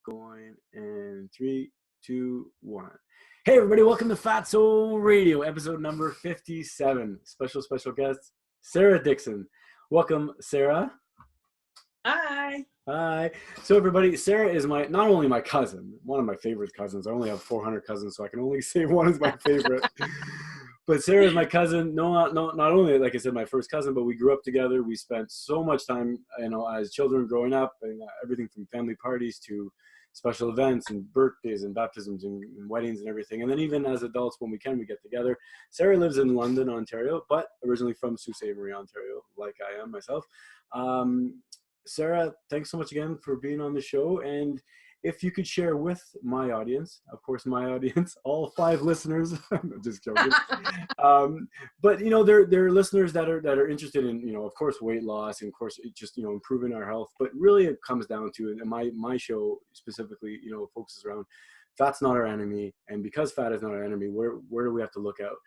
Going in 3, 2, 1. Hey everybody, welcome to Fatso Radio, episode number 57. Special guest, Sarah Dickson. Welcome, Sarah. Hi. Hi. So everybody, Sarah is not only my cousin, one of my favorite cousins. I only have 400 cousins, so I can only say one is my favorite. But Sarah is my cousin. Not only, like I said, my first cousin, but we grew up together. We spent so much time, as children growing up, and everything from family parties to special events and birthdays and baptisms and weddings and everything. And then even as adults, when we get together. Sarah lives in London, Ontario, but originally from Sault Ste. Marie, Ontario, like I am myself. Sarah, thanks so much again for being on the show. And if you could share with my audience, of course, all 5 listeners, I'm just joking. But there are listeners that are interested in, of course, weight loss and of course, just, improving our health. But really it comes down to, and my show specifically, focuses around fat's not our enemy. And because fat is not our enemy, where do we have to look out?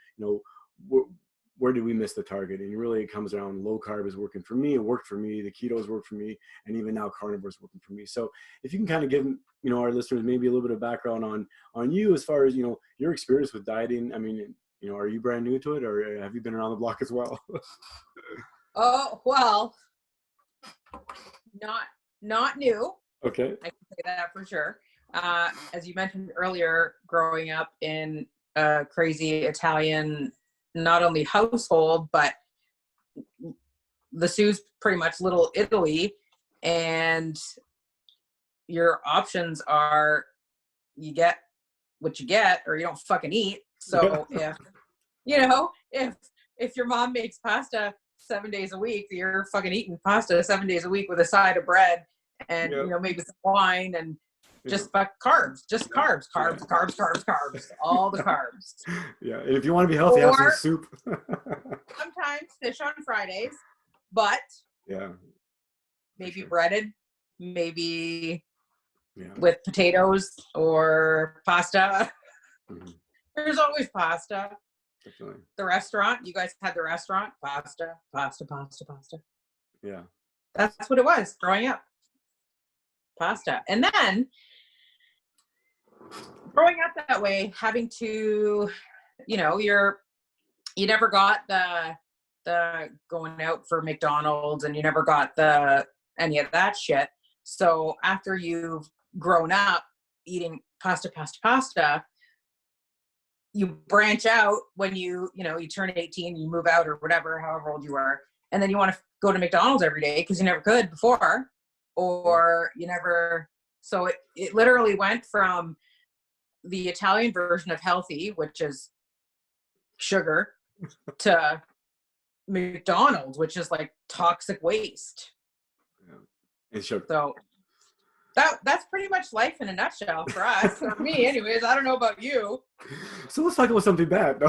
Where did we miss the target? And really it comes around low carb is working for me. It worked for me. The ketos worked for me. And even now carnivore is working for me. So if you can kind of give, our listeners maybe a little bit of background on you as far as, your experience with dieting. I mean, are you brand new to it or have you been around the block as well? Oh, well, not new. Okay. I can say that for sure. As you mentioned earlier, growing up in a crazy Italian, not only household, but the Sioux's pretty much Little Italy, and your options are you get what you get or you don't fucking eat. So if your mom makes pasta 7 days a week, you're fucking eating pasta 7 days a week with a side of bread and maybe some wine and just carbs, all the carbs. Yeah, and if you want to be healthy, have some soup. Sometimes fish on Fridays, but maybe breaded, maybe with potatoes or pasta. Mm-hmm. There's always pasta. Definitely. The restaurant, you guys had the restaurant, pasta. Yeah. That's what it was growing up. Pasta. And then growing up that way, having to, you never got the going out for McDonald's and you never got any of that shit. So after you've grown up eating pasta, you branch out when you turn 18, you move out or whatever, however old you are. And then you want to go to McDonald's every day because you never could before, or you never. So it literally went from the Italian version of healthy, which is sugar, to McDonald's, which is like toxic waste. Yeah. And sugar. So that's pretty much life in a nutshell for us. For me, anyways. I don't know about you. So let's talk about something bad.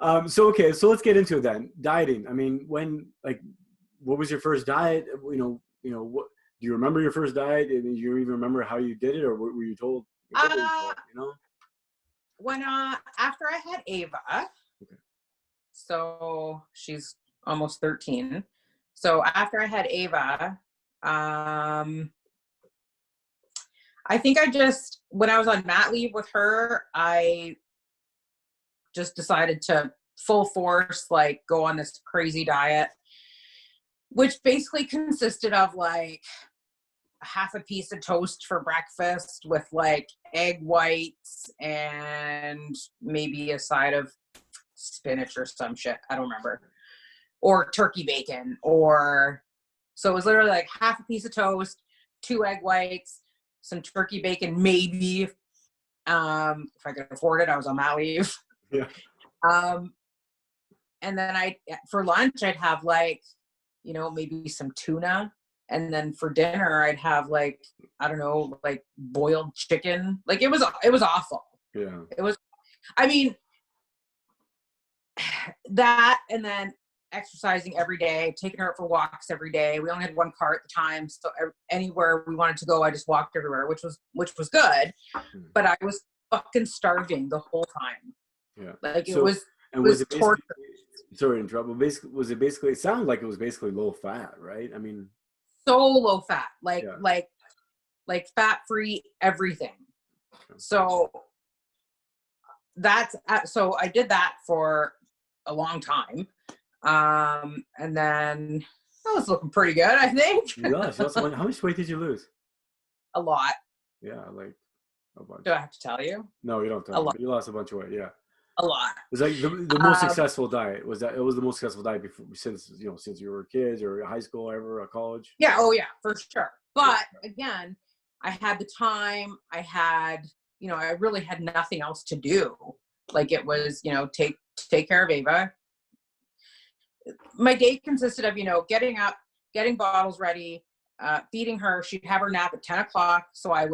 So let's get into it then. Dieting. I mean, what was your first diet? What do you remember your first diet? And do you even remember how you did it, or what were you told? When after I had Ava, so she's almost 13. So after I had Ava, I think when I was on mat leave with her, I just decided to full force, go on this crazy diet, which basically consisted of half a piece of toast for breakfast with egg whites and maybe a side of spinach or some shit. I don't remember. Or turkey bacon, so it was literally half a piece of toast, 2 egg whites, some turkey bacon, maybe, if I could afford it. I was on mat leave. Yeah. And then for lunch, I'd have maybe some tuna. And then for dinner, I'd have boiled chicken. It was awful. Yeah. It was, that, and then exercising every day, taking her out for walks every day. We only had 1 car at the time, so anywhere we wanted to go, I just walked everywhere, which was good. But I was fucking starving the whole time. Yeah. It was torture. Sorry to interrupt, but it sounded like it was basically low fat, right? I mean, so low fat, like fat-free, everything. So so I did that for a long time. And then I was looking pretty good, I think. How much weight did you lose? A lot. Yeah, like a bunch. Do I have to tell you? No, you don't tell me. You lost a bunch of weight, yeah. A lot. It was like the most successful diet. It was the most successful diet since you were kids or high school, ever, or college? Yeah, oh yeah, for sure. But again, I had the time, I had, I really had nothing else to do. Like it was, take care of Ava. My day consisted of, getting up, getting bottles ready, feeding her. She'd have her nap at 10 o'clock. So I'd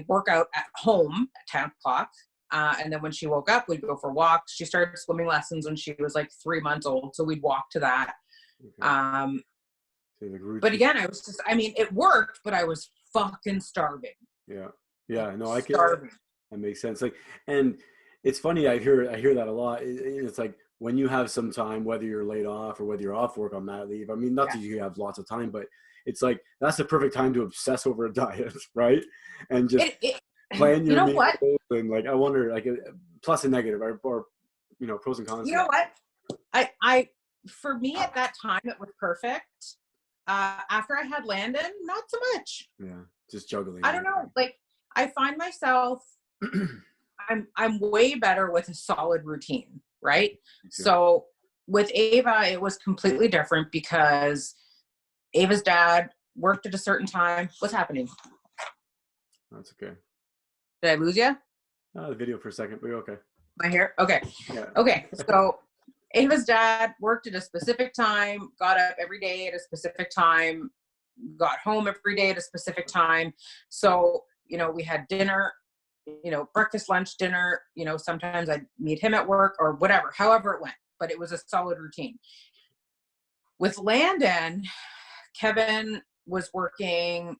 work out at home at 10 o'clock. And then when she woke up, we'd go for walks. She started swimming lessons when she was like 3 months old. So we'd walk to that. Okay. But again, it worked, but I was fucking starving. Yeah. Yeah. No, I can. Starving. That makes sense. Like, and it's funny. I hear that a lot. It's like when you have some time, whether you're laid off or whether you're off work on mat leave. I mean, not that you have lots of time, but it's like, that's the perfect time to obsess over a diet, right? And just plan your meals. And like, I wonder, like, plus and negative or pros and cons. You know what? For me at that time, it was perfect. After I had Landon, not so much. Yeah, just juggling. I don't know. Like, I find myself, I'm way better with a solid routine, right? So with Ava, it was completely different because Ava's dad worked at a certain time. What's happening? That's okay. Did I lose you? The video for a second, but you're okay. My hair? Okay. Yeah. Okay. So Ava's dad worked at a specific time, got up every day at a specific time, got home every day at a specific time. So, we had dinner, breakfast, lunch, dinner, sometimes I'd meet him at work or whatever, however it went, but it was a solid routine. With Landon, Kevin was working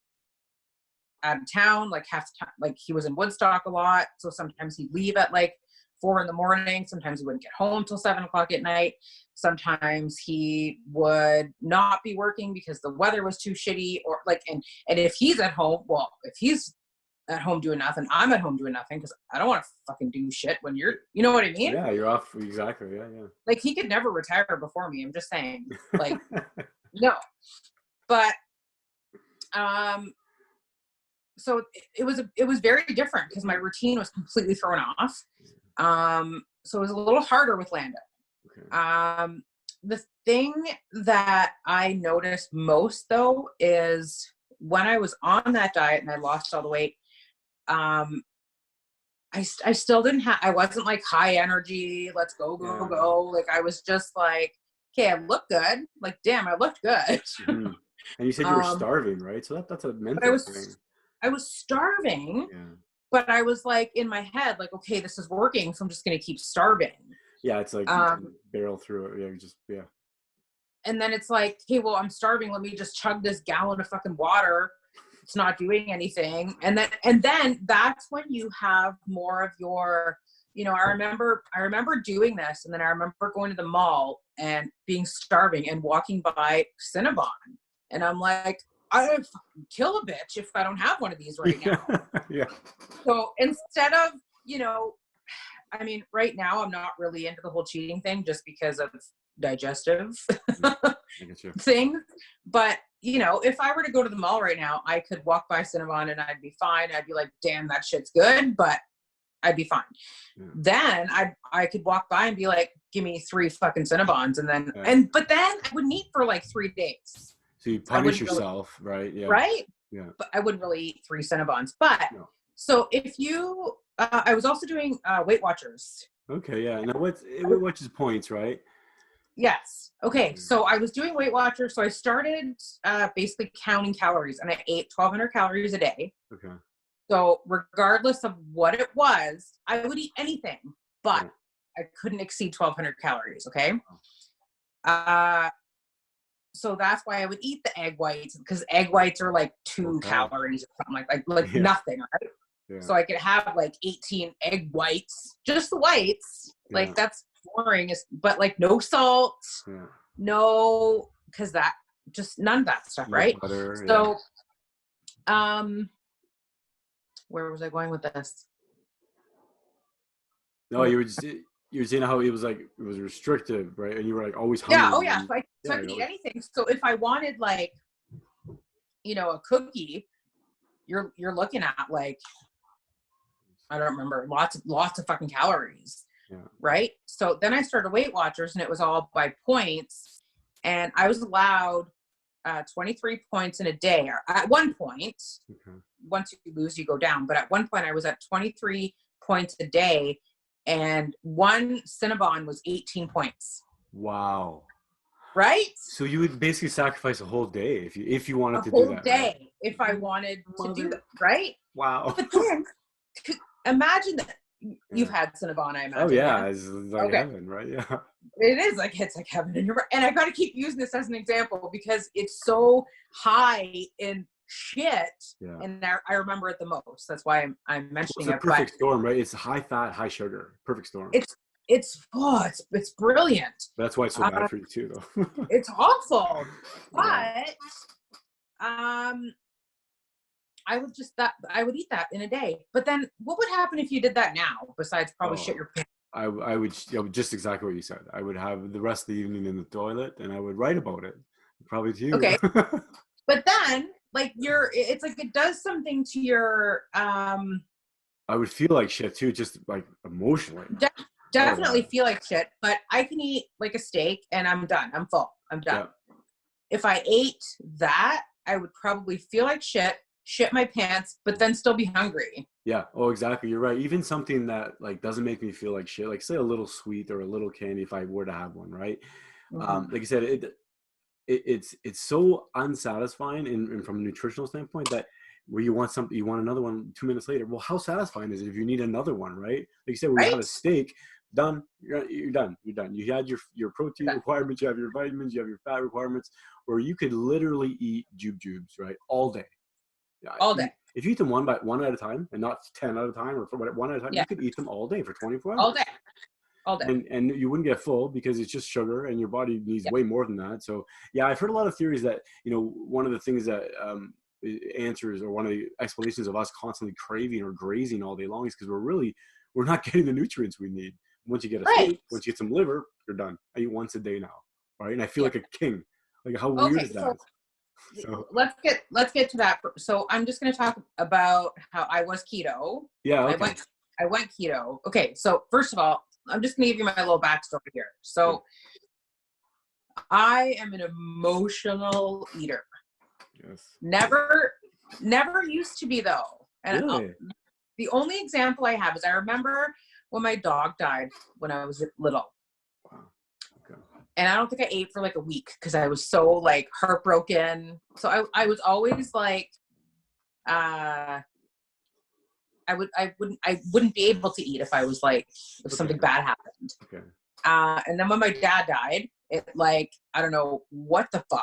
out of town, like half the time, like he was in Woodstock a lot. So sometimes he'd leave at like 4 a.m. Sometimes he wouldn't get home till 7 o'clock at night. Sometimes he would not be working because the weather was too shitty, or like, and if he's at home, well, if he's at home doing nothing, I'm at home doing nothing because I don't want to fucking do shit when you know what I mean? Yeah, you're off. Exactly. Yeah. Like he could never retire before me. I'm just saying, like, no, but, so it was very different because my routine was completely thrown off. So it was a little harder with Landon. Okay. The thing that I noticed most though is when I was on that diet and I lost all the weight, I still I wasn't like high energy, let's go. Like I was just like, okay, I look good. Like, damn, I looked good. Mm-hmm. And you said you were starving, right? So that's a mental thing. I was starving, but I was like in my head, like, okay, this is working, so I'm just going to keep starving. Yeah, it's like you can barrel through it. Yeah, And then it's like, hey, well, I'm starving. Let me just chug this gallon of fucking water. It's not doing anything. And then that's when you have more of your, I remember doing this, and then I remember going to the mall and being starving and walking by Cinnabon, and I'm like, I would fucking kill a bitch if I don't have one of these right now. Yeah. So instead of, right now I'm not really into the whole cheating thing just because of digestive things. But, if I were to go to the mall right now, I could walk by Cinnabon and I'd be fine. I'd be like, damn, that shit's good, but I'd be fine. Yeah. Then I could walk by and be like, give me 3 fucking Cinnabons. And then, but then I would eat for like 3 days. So you punish yourself, right? Yeah. Right? Yeah. But I wouldn't really eat 3 Cinnabons. But so if you, I was also doing Weight Watchers. Okay, yeah. Now Weight Watchers points, right? Yes. Okay. So I was doing Weight Watchers. So I started basically counting calories, and I ate 1,200 calories a day. Okay. So regardless of what it was, I would eat anything, but I couldn't exceed 1,200 calories. Okay. So that's why I would eat the egg whites, because egg whites are like 2 calories or something like nothing, right? Yeah. So I could have like 18 egg whites, just the whites. Yeah. Like that's boring, but like no salt, because that just none of that stuff, right? Butter, so, where was I going with this? No, you were saying how it was like, it was restrictive, right? And you were like always Yeah. hungry. Oh yeah. And, So I could eat anything. So if I wanted like, a cookie, you're looking at like, I don't remember, lots of fucking calories. Yeah. Right. So then I started Weight Watchers, and it was all by points, and I was allowed 23 points in a day. Or at one point, once you lose, you go down. But at one point I was at 23 points a day, and one Cinnabon was 18 points. Wow. Right? So you would basically sacrifice a whole day if you wanted to do that. A whole day, right? if I wanted to do that, right? Wow. But then, imagine that you've had Cinnabon, I imagine. Oh yeah, it's like heaven, right? Yeah. It is like, it's like heaven. And I got to keep using this as an example because it's so high in shit. Yeah. And I remember it the most. That's why I'm mentioning it. It's a perfect storm, right? It's high fat, high sugar. Perfect storm. It's brilliant. That's why it's so bad for you too, though. It's awful. But I would eat that in a day. But then what would happen if you did that now, besides probably shit your pants? I would just exactly what you said. I would have the rest of the evening in the toilet, and I would write about it. Probably to you. Okay. But then, like, it's like it does something to your. I would feel like shit too, just like emotionally. Definitely feel like shit, but I can eat like a steak and I'm done. I'm full. I'm done. Yeah. If I ate that, I would probably feel like shit my pants, but then still be hungry. Yeah. Oh, exactly. You're right. Even something that like doesn't make me feel like shit, like say a little sweet or a little candy, if I were to have one, right? Mm-hmm. Like I said, it's so unsatisfying and from a nutritional standpoint that where you want something, you want another one 2 minutes later. Well, how satisfying is it if you need another one, right? Like you said, when you have a steak, done, you're done. You had your protein requirements, you have your vitamins, you have your fat requirements, or you could literally eat jubes, right? All day. Yeah, all day. If you eat them one at a time and not 10 at a time or one at a time, you could eat them all day for 24 hours. All day. And you wouldn't get full because it's just sugar and your body needs way more than that. So yeah, I've heard a lot of theories that, one of the things that answers or one of the explanations of us constantly craving or grazing all day long is because we're not getting the nutrients we need. Once you get a steak, once you get some liver, you're done. I eat once a day now, right? And I feel like a king. Like how weird is that? So let's get to that. So I'm just going to talk about how I was keto. Yeah. Okay. I went keto. Okay. So first of all, I'm just going to give you my little backstory here. So I am an emotional eater. Yes. Never used to be though. And really? The only example I have is I remember when my dog died when I was little. Wow. Okay. And I don't think I ate for like a week because I was so like heartbroken. So I was always like, I wouldn't be able to eat if I was like, if something bad happened. Okay. And then when my dad died, it like, I don't know what the fuck.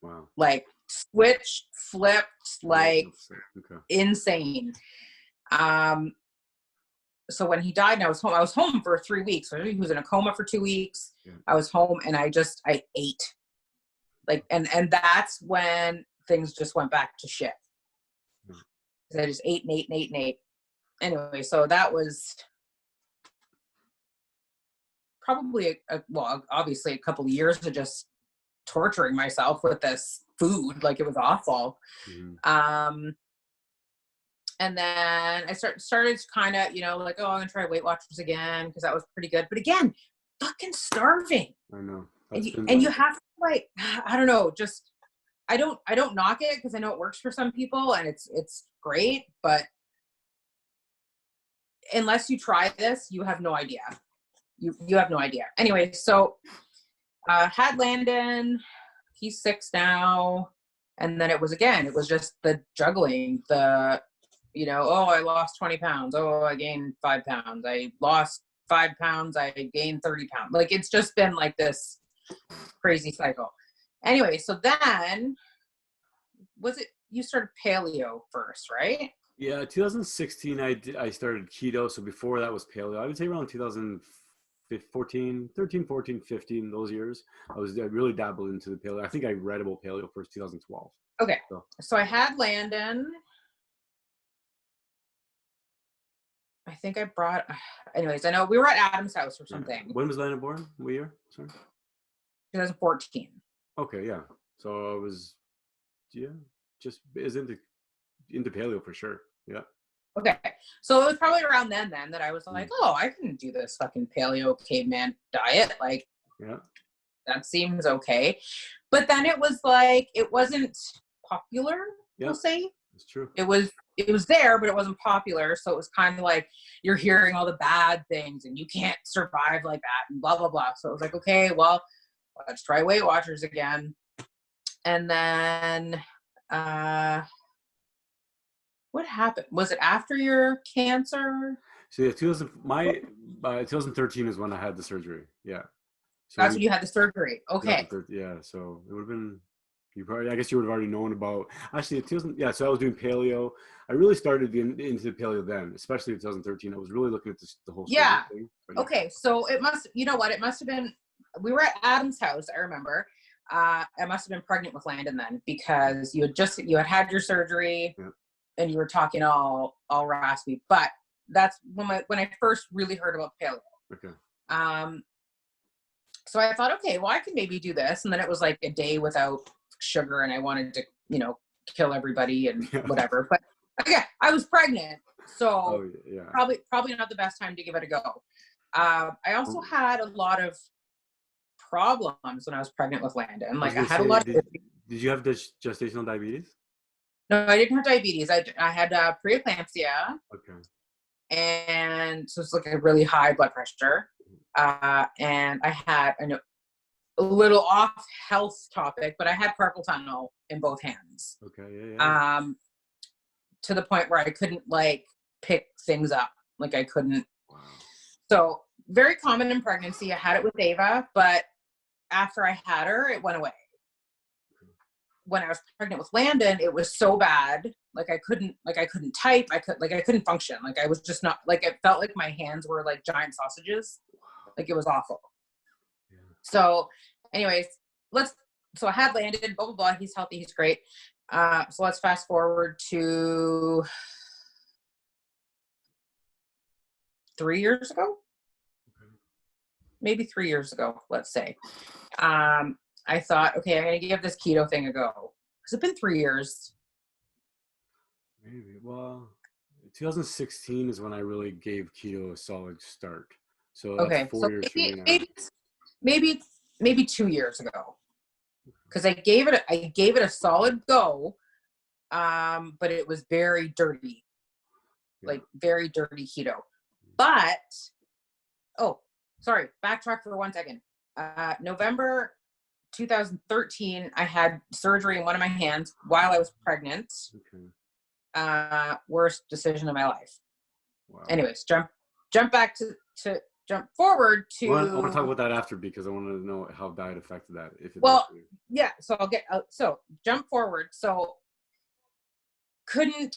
Wow. Like switched, flipped, like insane. So when he died and I was home for 3 weeks. So he was in a coma for 2 weeks. Yeah. I was home and I ate. Like, and that's when things just went back to shit. I just ate and ate and ate and ate. Anyway, so that was probably obviously a couple of years of just torturing myself with this food. Like it was awful. Mm-hmm. And then I started kind of, like, I'm gonna try Weight Watchers again because that was pretty good. But again, fucking starving. I know. And you have to like, I don't know, just I don't knock it because I know it works for some people and it's great, but unless you try this, you have no idea. You have no idea. Anyway, so had Landon, he's 6 now, and then it was just the juggling, I lost 20 pounds. Oh, I gained 5 pounds. I lost 5 pounds. I gained 30 pounds. Like, it's just been like this crazy cycle. Anyway, so then, you started paleo first, right? Yeah, 2016, I started keto. So before that was paleo. I would say around 2014, 13, 14, 15, those years. I really dabbled into the paleo. I think I read about paleo first 2012. Okay. So I had Landon. I think I brought, anyways, I know we were at Adam's house or something. Yeah. When was Lana born? What year? Sorry. 2014. Okay, yeah. So I was, just is into paleo for sure. Yeah. Okay. So it was probably around then that I was like, oh, I can do this fucking paleo caveman diet. Like, yeah, that seems okay. But then it was like, it wasn't popular, we'll say. It's true. It was there, but it wasn't popular. So it was kind of like, you're hearing all the bad things and you can't survive like that and blah, blah, blah. So it was like, okay, well, let's try Weight Watchers again. And then, what happened? Was it after your cancer? So yeah, 2013 is when I had the surgery. Yeah. So That's when you had the surgery. Okay. Yeah. So it would have been, I guess you would have already known about, actually, so I was doing paleo. I really started into paleo then, especially in 2013. I was really looking at the whole thing. Okay. So it must, you know what? It must have been, we were at Adam's house, I remember. I must have been pregnant with Landon then, because you had your surgery. Yeah. And you were talking all raspy, but that's when I first really heard about paleo. Okay. So I thought, okay, well, I could maybe do this. And then it was like a day without sugar and I wanted to, kill everybody and whatever. But yeah, I was pregnant. So probably not the best time to give it a go. I also had a lot of problems when I was pregnant with Landon. Like I had a lot of... Did you have gestational diabetes? No, I didn't have diabetes. I had preeclampsia. Okay. And so it's like a really high blood pressure. And I had a little off health topic, but I had carpal tunnel in both hands. Okay. Yeah. To the point where I couldn't like pick things up. Like I couldn't. Wow. So very common in pregnancy. I had it with Ava, but after I had her, it went away. When I was pregnant with Landon, it was so bad. Like I couldn't type. I couldn't function. Like I was just not, like, it felt like my hands were like giant sausages. Like it was awful. Yeah. So anyways, so I had Landon, blah, blah, blah. He's healthy. He's great. So let's fast forward to 3 years ago. Okay. Maybe 3 years ago, let's say. I thought, okay, I'm going to give this keto thing a go. Has it been 3 years? Maybe. Well, 2016 is when I really gave keto a solid start. So that's 4 years from now. Maybe 2 years ago. Because I gave it a solid go, but it was very dirty. Yeah. Like very dirty keto. But, backtrack for 1 second. November 2013, I had surgery in one of my hands while I was pregnant. Okay. Worst decision of my life. Wow. Anyways, jump forward to. Well, I want to talk about that after, because I want to know how diet affected that. So I'll get jump forward. So couldn't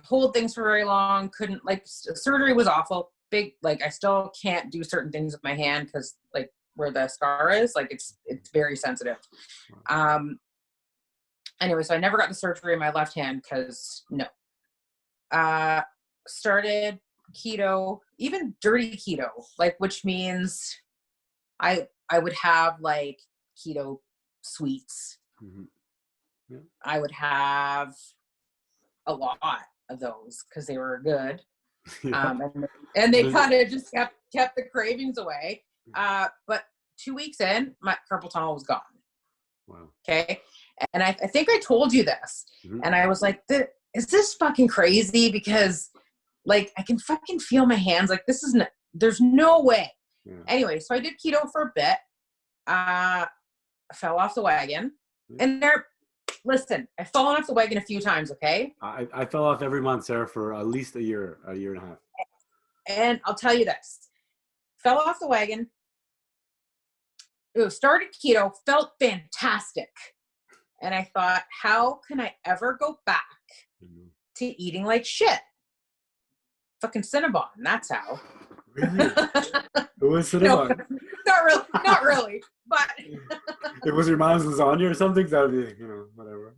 hold things for very long. Couldn't, like, surgery was awful. Big, like, I still can't do certain things with my hand because, like, where the scar is, like, it's very sensitive. Anyway, so I never got the surgery in my left hand because started keto, even dirty keto, like, which means I would have like keto sweets. Mm-hmm. Yeah. I would have a lot of those because they were good. Yeah. And they kind of just kept the cravings away. But 2 weeks in, my carpal tunnel was gone. Wow. Okay. And I think I told you this. Mm-hmm. And I was like, is this fucking crazy? Because, like, I can fucking feel my hands. Like, there's no way. Yeah. Anyway, so I did keto for a bit. I fell off the wagon. Yeah. And listen, I've fallen off the wagon a few times, okay? I fell off every month, Sarah, for at least a year and a half. And I'll tell you this. Fell off the wagon. Started keto, felt fantastic. And I thought, how can I ever go back to eating like shit? Fucking Cinnabon, that's how. Really? It was Cinnabon? No, not really, but. It was your mom's lasagna or something? That would be, whatever.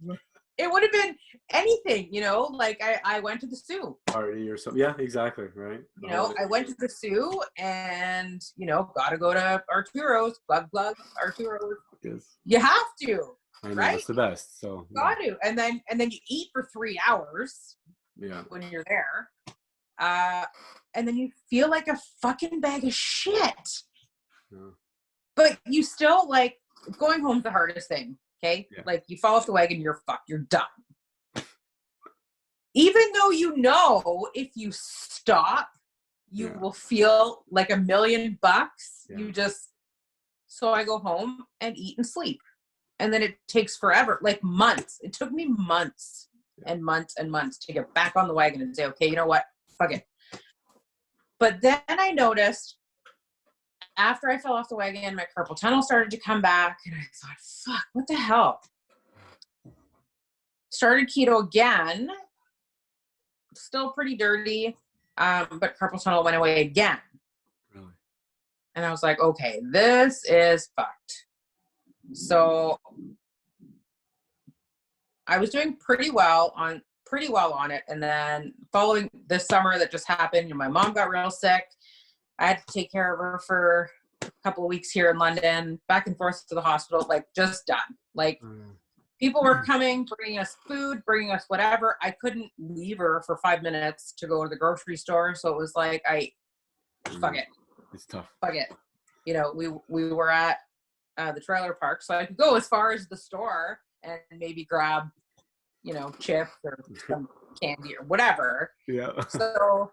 It would have been anything, you know, like I went to the zoo. Party or something. Yeah, exactly. Right. You know, I went to the zoo and, you know, got to go to Arturo's, plug, Arturo's. Yes. You have to, I know, right? it's the best. So Got to. And then you eat for 3 hours when you're there. And then you feel like a fucking bag of shit. Yeah. But you still, like, going home's the hardest thing. Okay. Yeah. Like, you fall off the wagon, you're fucked. You're done. Even though you know if you stop, you will feel like $1 million. Yeah. So I go home and eat and sleep. And then it takes forever, like months. It took me months and months and months to get back on the wagon and say, okay, you know what? Fuck it. But then I noticed after I fell off the wagon, my carpal tunnel started to come back. And I thought, fuck, what the hell? Started keto again. Still pretty dirty. But carpal tunnel went away again. Really? And I was like, okay, this is fucked. So I was doing pretty well on it. And then following this summer that just happened, my mom got real sick. I had to take care of her for a couple of weeks here in London, back and forth to the hospital, like just done. Like people were coming, bringing us food, bringing us whatever. I couldn't leave her for 5 minutes to go to the grocery store. So it was like, fuck it. It's tough. Fuck it. You know, we were at the trailer park, so I could go as far as the store and maybe grab, you know, chips or some candy or whatever. Yeah. So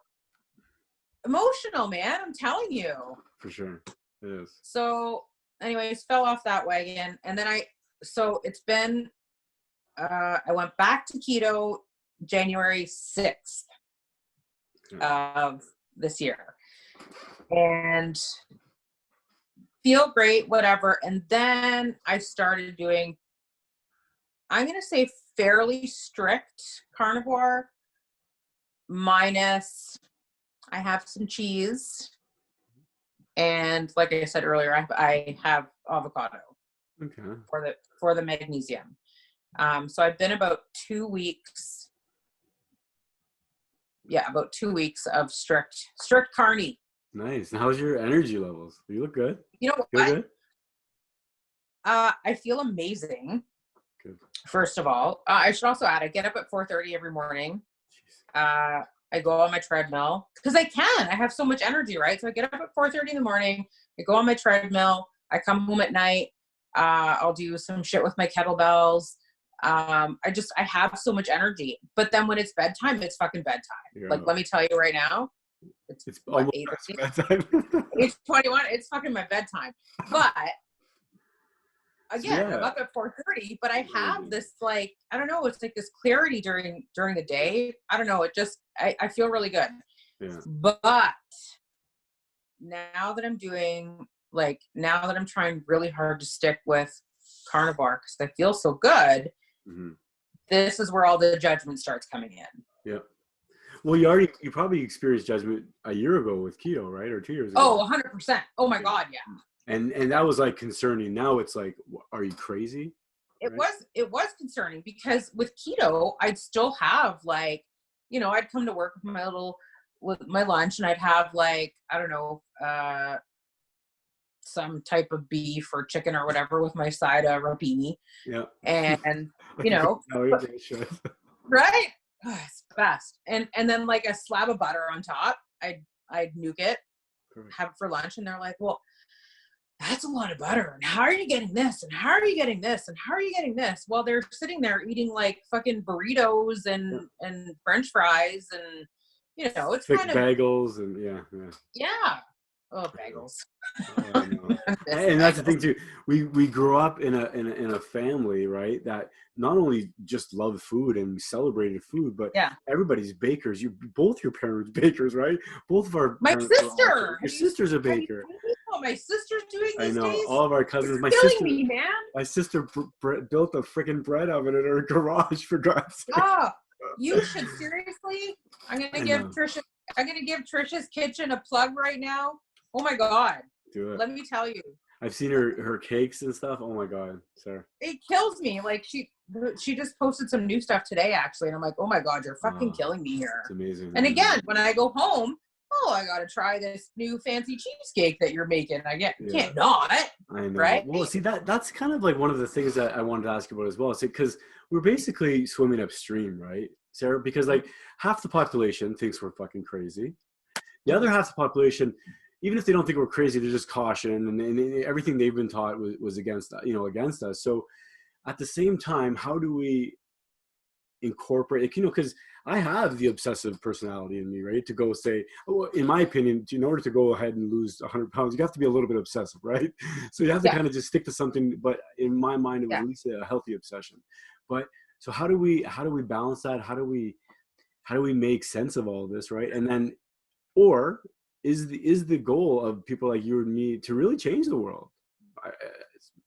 emotional, man. I'm telling you. For sure. It is. So anyways, fell off that wagon. And then it's been, I went back to keto January 6th of this year. And feel great, whatever. And then I started doing, I'm going to say fairly strict carnivore minus, I have some cheese. And like I said earlier, I have avocado for the magnesium. So I've been about 2 weeks. Yeah, about 2 weeks of strict carny. Nice. And how's your energy levels? You look good. You know what? Good? I feel amazing. Good. First of all, I should also add, I get up at 4:30 every morning. I go on my treadmill because I have so much energy, right? So I get up at 4:30 in the morning. I go on my treadmill. I come home at night. I'll do some shit with my kettlebells. I have so much energy. But then when it's bedtime, it's fucking bedtime. Yeah. Like, let me tell you right now, it's almost bedtime. It's 21. It's fucking my bedtime. But again, I'm up at 4:30, but I have this, like, I don't know, it's like this clarity during the day. I don't know. It just, I feel really good. Yeah. But now that I'm trying really hard to stick with carnivore because I feel so good, this is where all the judgment starts coming in. Yeah. Well, you probably experienced judgment a year ago with keto, right? Or 2 years ago. Oh, 100%. Oh my God. Yeah. And that was like concerning. Now it's like, are you crazy? It was concerning because with keto, I'd still have, like, you know, I'd come to work with my lunch and I'd have, like, I don't know, some type of beef or chicken or whatever with my side of rapini. Yeah. And you know, right? Oh, it's the best. And then, like, a slab of butter on top. I'd nuke it, have it for lunch, and they're like, well, that's a lot of butter. And how are you getting this? And how are you getting this? And how are you getting this? While they're sitting there eating, like, fucking burritos and French fries and, you know, it's thick kind of bagels and yeah. Oh, bagels. And that's the thing too. We grew up in a family, right, that not only just loved food and we celebrated food, but everybody's bakers. Both your parents bakers, right? Both of our sister. Your sister's a baker. What my sister's doing these days? I know. All of our cousins. You're killing me, man. My sister built a freaking bread oven in her garage, for God's sake. Oh, you should seriously. I'm gonna give Trisha's kitchen a plug right now. Oh my God. Do it. Let me tell you. I've seen her cakes and stuff. Oh my God, Sarah. It kills me. Like, She just posted some new stuff today, actually. And I'm like, oh my God, you're fucking killing me here. It's amazing. And again, when I go home, I got to try this new fancy cheesecake that you're making. Can't not. I know. Right? Well, see, that's kind of like one of the things that I wanted to ask you about as well. Because we're basically swimming upstream, right, Sarah? Because like half the population thinks we're fucking crazy. The other half of the population, even if they don't think we're crazy, they're just caution, and everything they've been taught was against us. So at the same time, how do we incorporate, because I have the obsessive personality in me, right? To go say, in my opinion, in order to go ahead and lose 100 pounds, you have to be a little bit obsessive, right? So you have to kind of just stick to something, but in my mind, it was at least a healthy obsession. But so how do we balance that? How do we make sense of all this, right? And then, or is the goal of people like you and me to really change the world?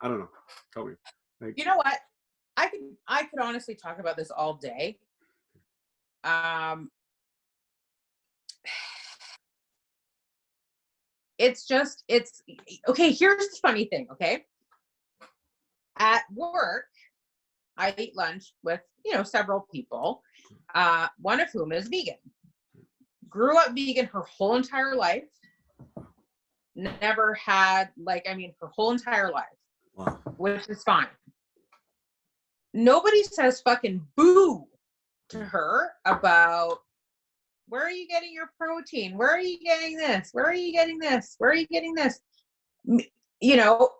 I don't know. Tell me. Like, you know what? I could honestly talk about this all day. It's okay. Here's the funny thing. Okay. At work, I eat lunch with, several people, one of whom is vegan. Grew up vegan her whole entire life. Never had, her whole entire life. wow. Which is fine. Nobody says fucking boo to her about, where are you getting your protein? Where are you getting this? Where are you getting this? Where are you getting this?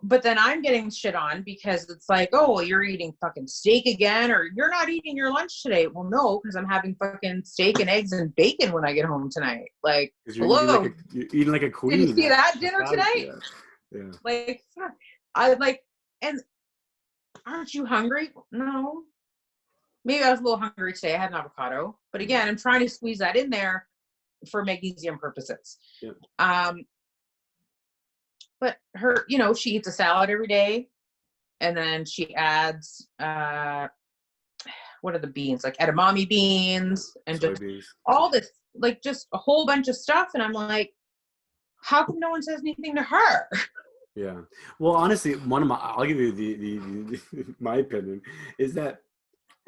But then I'm getting shit on because it's like, oh, well, you're eating fucking steak again, or you're not eating your lunch today. Well, no, because I'm having fucking steak and eggs and bacon when I get home tonight. Like, hello. You're eating like a queen. Did you see that dinner tonight? Yeah. Like, and aren't you hungry? No. Maybe I was a little hungry today. I had an avocado. But again, I'm trying to squeeze that in there for magnesium purposes. Yeah. But her, she eats a salad every day. And then she adds, what are the beans? Like edamame beans and just all this, like just a whole bunch of stuff. And I'm like, how come no one says anything to her? Yeah. Well, honestly, I'll give you the my opinion is that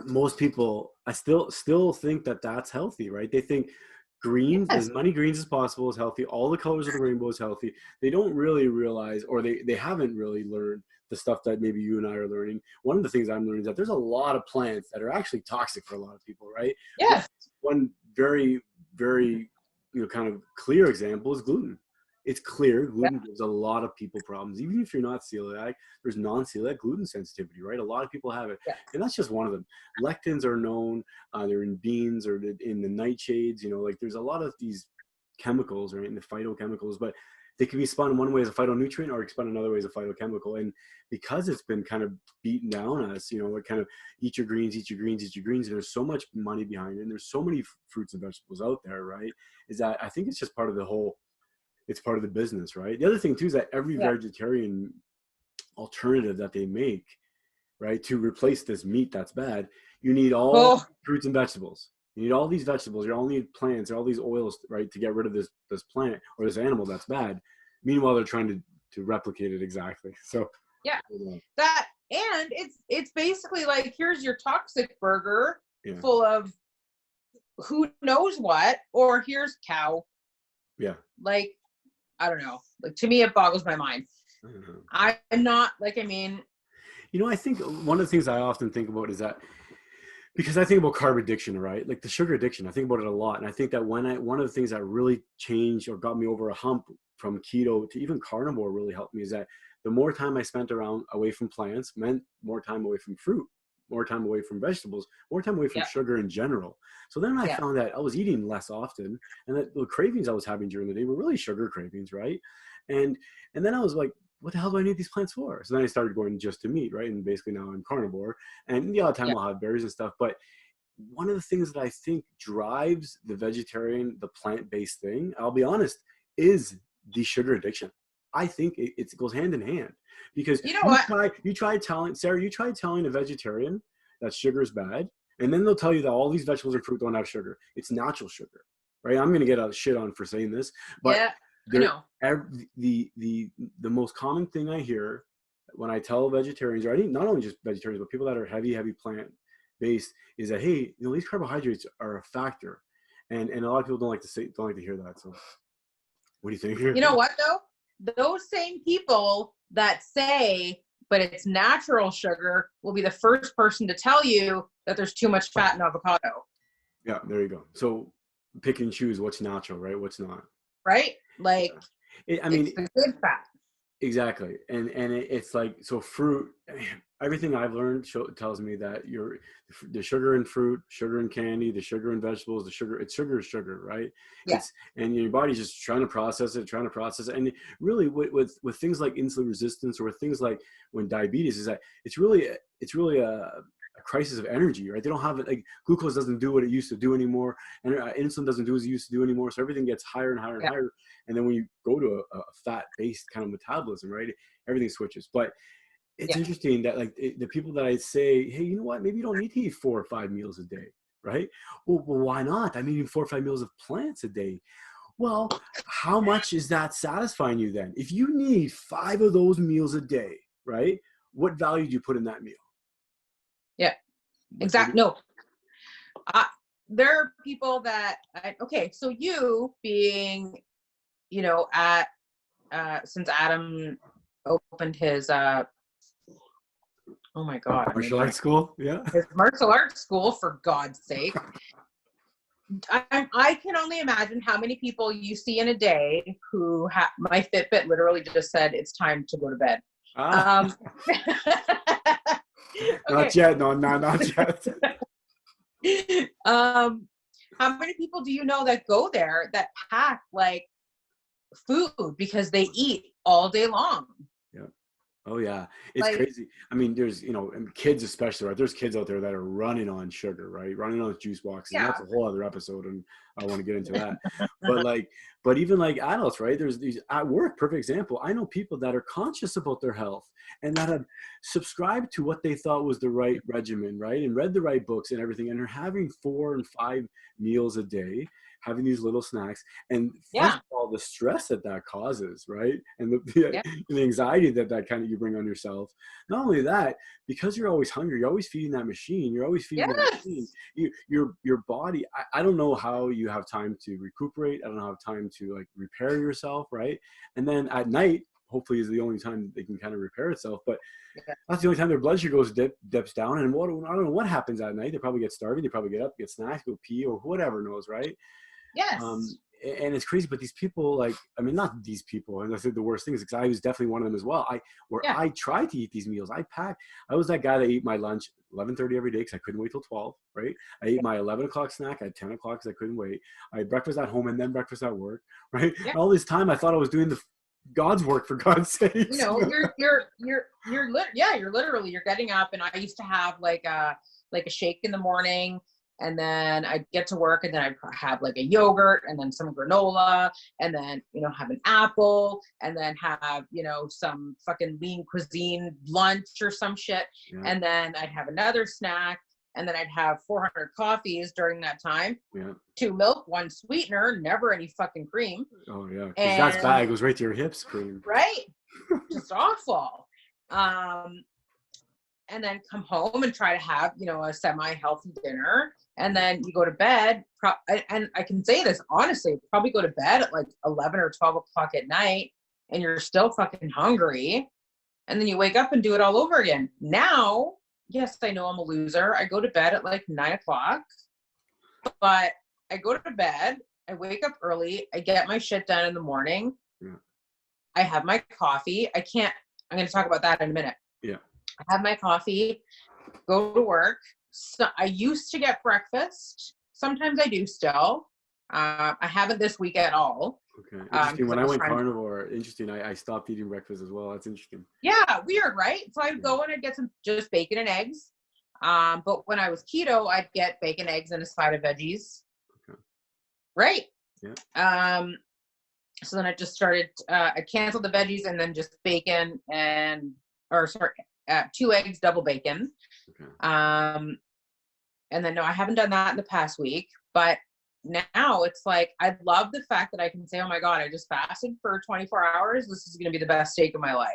most people, I still think that that's healthy, right? They think greens, as many greens as possible is healthy. All the colors of the rainbow is healthy. They don't really realize, or they haven't really learned the stuff that maybe you and I are learning. One of the things I'm learning is that there's a lot of plants that are actually toxic for a lot of people, right? Yes. One very, very, kind of clear example is gluten. It's clear gluten gives a lot of people problems. Even if you're not celiac, there's non-celiac gluten sensitivity, right? A lot of people have it. Yeah. And that's just one of them. Lectins are known. They're in beans or in the nightshades. There's a lot of these chemicals, right, in the phytochemicals, but they can be spun one way as a phytonutrient or spun another way as a phytochemical. And because it's been kind of beaten down us, it kind of eat your greens, eat your greens, eat your greens. And there's so much money behind it. And there's so many fruits and vegetables out there, right? Is that I think it's just part of the whole, it's part of the business, right? The other thing too is that every vegetarian alternative that they make, right, to replace this meat that's bad, you need all fruits and vegetables. You need all these vegetables. You all need plants, all these oils, right, to get rid of this plant or this animal that's bad. Meanwhile, they're trying to replicate it exactly. So that, and it's basically like, here's your toxic burger full of who knows what, or here's cow. Yeah. Like, I don't know. Like, to me, it boggles my mind. I'm not I think one of the things I often think about is that, because I think about carb addiction, right? Like the sugar addiction, I think about it a lot. And I think that one of the things that really changed or got me over a hump from keto to even carnivore really helped me is that the more time I spent away from plants meant more time away from fruit, more time away from vegetables, more time away from sugar in general. So then I found that I was eating less often, and that the cravings I was having during the day were really sugar cravings, right? And then I was like, what the hell do I need these plants for? So then I started going just to meat, right? And basically now I'm carnivore, and the odd time I'll have berries and stuff. But one of the things that I think drives the vegetarian, the plant-based thing, I'll be honest, is the sugar addiction. I think it goes hand in hand, because you try telling a vegetarian that sugar is bad, and then they'll tell you that all these vegetables and fruit don't have sugar. It's natural sugar, right? I'm going to get a shit on for saying this, but the most common thing I hear when I tell vegetarians, or I think not only just vegetarians, but people that are heavy plant based, is that, hey, these carbohydrates are a factor, and a lot of people don't like to hear that. So what do you think? You know what though? Those same people that say, but it's natural sugar, will be the first person to tell you that there's too much fat in avocado. Yeah, there you go. So pick and choose what's natural, right? What's not. Right? Like, I mean, it's the good fat. Exactly. And it's like, so fruit, everything I've learned tells me that the sugar in fruit, sugar in candy, the sugar in vegetables, sugar is sugar, right? Yeah. And your body's just trying to process it. And really with things like insulin resistance, or with things like when diabetes, is that it's really a crisis of energy, right? They don't have it, like glucose doesn't do what it used to do anymore, and insulin doesn't do what it used to do anymore. So everything gets higher and higher and higher. And then when you go to a fat-based kind of metabolism, right, everything switches. But it's interesting that, like, the people that I say, hey, you know what, maybe you don't need to eat 4 or 5 meals a day, right? Well, why not? I'm eating 4 or 5 meals of plants a day. Well, how much is that satisfying you then? If you need 5 of those meals a day, right, what value do you put in that meal? Yeah, exactly. No, there are people that, okay, so you being, at, since Adam opened his, oh my God. Martial arts school? Yeah. His martial arts school, for God's sake. I can only imagine how many people you see in a day who my Fitbit literally just said, it's time to go to bed. Not yet. No, not yet. How many people do you know that go there that pack like food because they eat all day long? Yeah. Oh yeah, it's crazy. I mean, there's and kids especially, right? There's kids out there that are running on sugar, right? Running on juice boxes. Yeah. And that's a whole other episode, and I want to get into that. but even like adults, right? There's these at work. Perfect example. I know people that are conscious about their health and that have subscribed to what they thought was the right regimen, right? And read the right books and everything, and are having 4 and 5 meals a day, having these little snacks, and first of all, the stress that causes, right? And the anxiety that kind of you bring on yourself. Not only that, because you're always hungry, you're always feeding that machine. You're always feeding that machine. Your body. I don't know how you have time to recuperate. I don't have time to like repair yourself, right? And then at night, hopefully, is the only time they can kind of repair itself. But that's the only time their blood sugar dips down. And I don't know what happens at night. They probably get starving. They probably get up, get snacks, go pee, or whatever knows, right? Yes. And it's crazy, but these people, like, I mean, not these people, and I think the worst thing is, because I was definitely one of them as well. I tried to eat these meals. I was that guy that ate my lunch 11:30 every day because I couldn't wait till 12, right? I ate my 11 o'clock snack at 10 o'clock because I couldn't wait. I had breakfast at home and then breakfast at work, right? Yeah. And all this time I thought I was doing God's work, for God's sake. You're literally, you're getting up, and I used to have like a shake in the morning. And then I'd get to work, and then I'd have like a yogurt, and then some granola, and then, have an apple, and then have, some fucking lean cuisine lunch or some shit. Yeah. And then I'd have another snack, and then I'd have 400 coffees during that time. Yeah. 2 milk, 1 sweetener, never any fucking cream. Oh yeah. Because that's bad. It goes right to your hips, cream. Right? Just awful. And then come home and try to have, a semi-healthy dinner. And then you go to bed. And I can say this honestly, probably go to bed at like 11 or 12 o'clock at night, and you're still fucking hungry. And then you wake up and do it all over again. Now, yes, I know I'm a loser. I go to bed at like 9 o'clock, but I go to bed, I wake up early, I get my shit done in the morning. Yeah. I have my coffee. I'm going to talk about that in a minute. Yeah. I have my coffee, go to work. So I used to get breakfast. Sometimes I do still. I haven't this week at all. Okay. Interesting. When I went carnivore, I stopped eating breakfast as well. That's interesting. Yeah, weird, right? So I'd go and I'd get some just bacon and eggs. But when I was keto, I'd get bacon, eggs, and a side of veggies. Okay. Right. Yeah. So then I just started. I canceled the veggies and then just bacon and 2 eggs, double bacon. Okay. And then, no, I haven't done that in the past week, but now it's like, I love the fact that I can say, oh my God, I just fasted for 24 hours. This is going to be the best steak of my life.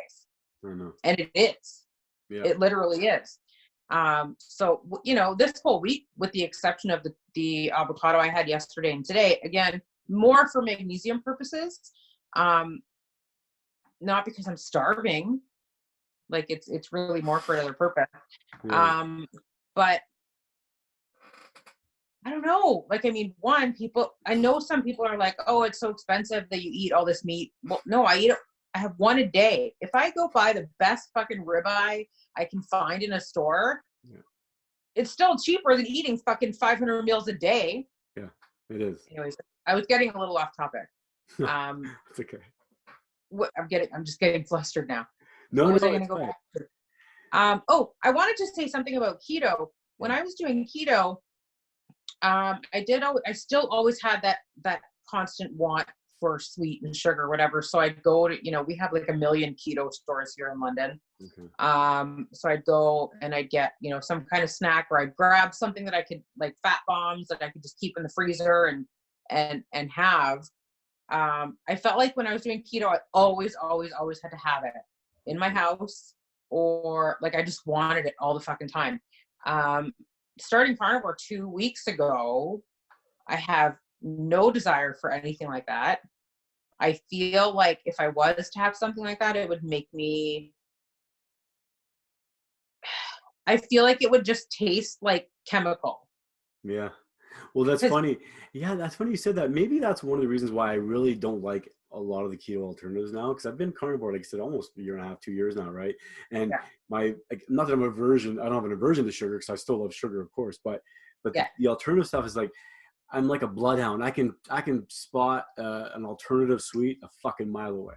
I know. And it is. Yeah. It literally is. So, you know, this whole week, with the exception of the avocado I had yesterday and today, again, more for magnesium purposes. Not because I'm starving. Like it's really more for another purpose. Yeah. But I don't know. Like, I mean, I know some people are like, oh, it's so expensive that you eat all this meat. Well, no, I have one a day. If I go buy the best fucking ribeye I can find in a store, it's still cheaper than eating fucking 500 meals a day. Yeah, it is. Anyways, I was getting a little off topic. It's okay. I'm just getting flustered now. No, what was I no, going to go back to? I wanted to say something about keto. When I was doing keto, I still always had that constant want for sweet and sugar or whatever. So I'd go to, you know, we have like a million keto stores here in London. Okay. So I'd go and I'd get, you know, some kind of snack, or I'd grab something that I could, like fat bombs that I could just keep in the freezer and have. I felt like when I was doing keto, I always had to have it in my house, or like I just wanted it all the fucking time. Starting carnivore 2 weeks ago, I have no desire for anything like that. I feel like if I was to have something like that, it would make me, I feel like it would just taste like chemical. Yeah. Well, that's funny. Yeah, that's funny you said that. Maybe that's one of the reasons why I really don't like a lot of the keto alternatives now, because I've been carnivore, like I said, almost a year and a half, 2 years now, right? And not that I don't have an aversion to sugar, because I still love sugar, of course, but the alternative stuff is like, I'm like a bloodhound. I can spot an alternative sweet a fucking mile away,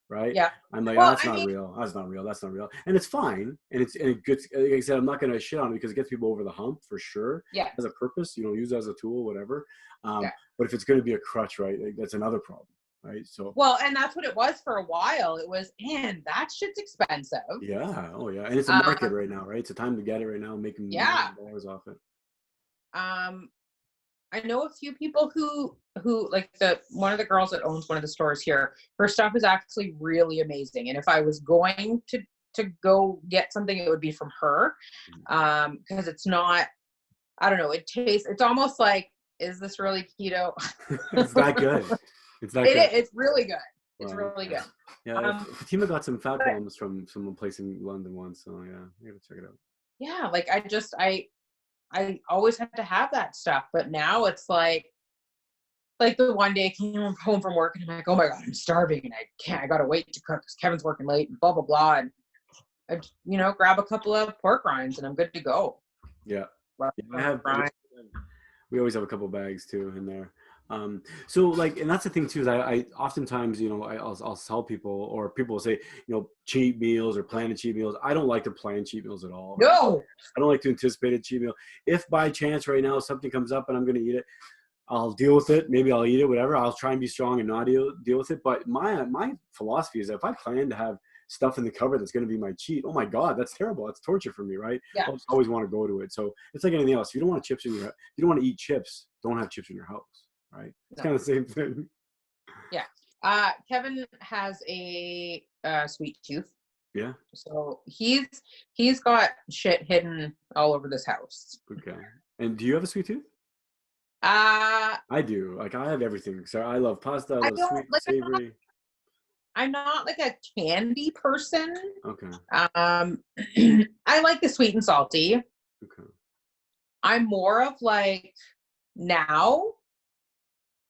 right? Yeah. I'm like, that's not real. That's not real. That's not real. And it's fine. And it gets, like I said, I'm not going to shit on it because it gets people over the hump for sure. Yeah. As a purpose, you know, use it as a tool, whatever. But if it's going to be a crutch, right, like, that's another problem, right? So. Well, and that's what it was for a while. It was, man, that shit's expensive. Yeah. Oh yeah. And it's a market right now, right? It's a time to get it right now, making dollars off it. I know a few people who like one of the girls that owns one of the stores here, her stuff is actually really amazing. And if I was going to go get something, it would be from her. Because it's not, I don't know, it's almost like, is this really keto? It's that good. It's that good. It's really good. It's really good. Yeah, Fatima got some fat bombs from some place in London once, so yeah, you gotta check it out. Yeah, like I always had to have that stuff, but now it's like the one day I came home from work and I'm like, oh my God, I'm starving and I gotta wait to cook because Kevin's working late and blah, blah, blah. And I, you know, grab a couple of pork rinds and I'm good to go. Yeah. We always have a couple bags too in there. So like, and that's the thing too, is I oftentimes, you know, I'll tell people, or people will say, you know, cheat meals or planned cheat meals. I don't like to plan cheat meals at all. Right? No, I don't like to anticipate a cheat meal. If by chance right now something comes up and I'm going to eat it, I'll deal with it. Maybe I'll eat it, whatever. I'll try and be strong and not deal with it. But my philosophy is that if I plan to have stuff in the cupboard that's going to be my cheat, oh my God, that's terrible. That's torture for me, right? Yeah. I always want to go to it. So it's like anything else. If you don't want chips you don't want to eat chips, don't have chips in your house. Right. It's kind of the same thing. Yeah. Kevin has a sweet tooth. Yeah. So he's got shit hidden all over this house. Okay. And do you have a sweet tooth? I do. Like I have everything. So I love pasta. I love sweet, savory. I'm not like a candy person. Okay. I like the sweet and salty. Okay. I'm more of like now.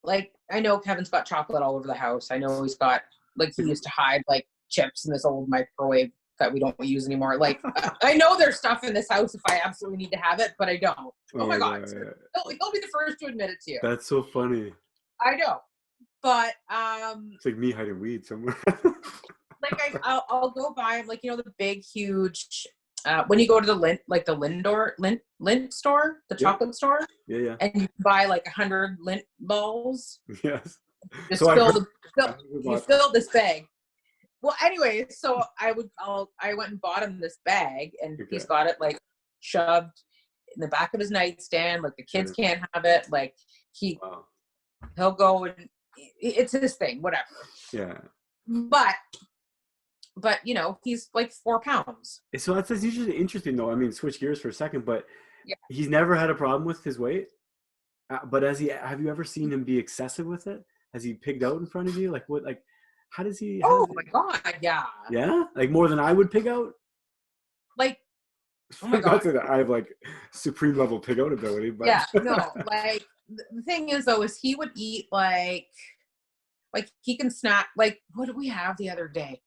Like, I know Kevin's got chocolate all over the house. I know he's got, like, he used to hide, like, chips in this old microwave that we don't use anymore. Like, I know there's stuff in this house if I absolutely need to have it, but I don't. Oh my God. He'll be the first to admit it to you. That's so funny. I know. But, it's like me hiding weed somewhere. Like, I'll go buy, like, you know, the big, huge... when you go to the Lindt store, the chocolate store, and you buy like 100 Lindt balls. Yes. Just you fill this bag. Well, anyway, so I went and bought him this bag, and he's got it like shoved in the back of his nightstand. Like the kids can't have it. Like he'll go and it's his thing, whatever. Yeah. But but you know, he's like 4 pounds. So that's usually interesting though. I mean, switch gears for a second, but Yeah. he's never had a problem with his weight. But have you ever seen him be excessive with it? Has he pigged out in front of you? Like what? Like how does he? Oh my God. Yeah. Yeah, like more than I would pig out. Like, oh my Not God. that I have like supreme level pig out ability, but Yeah. No, like the thing is though, is he would eat like he can snack. Like, what did we have the other day?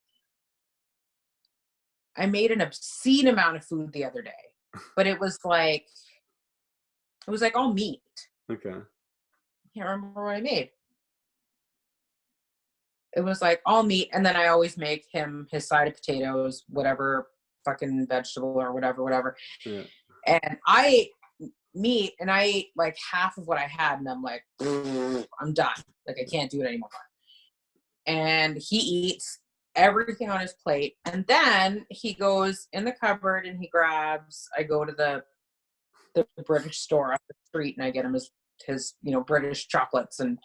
I made an obscene amount of food the other day, but it was like all meat. okay. I can't remember what I made. It was like all meat, and then I always make him his side of potatoes, whatever fucking vegetable or whatever. Yeah. And I ate meat, and I ate like half of what I had, and I'm like, I'm done. Like, I can't do it anymore. And he eats everything on his plate, and then he goes in the cupboard and he grabs. I go to the British store up the street, and I get him his British chocolates and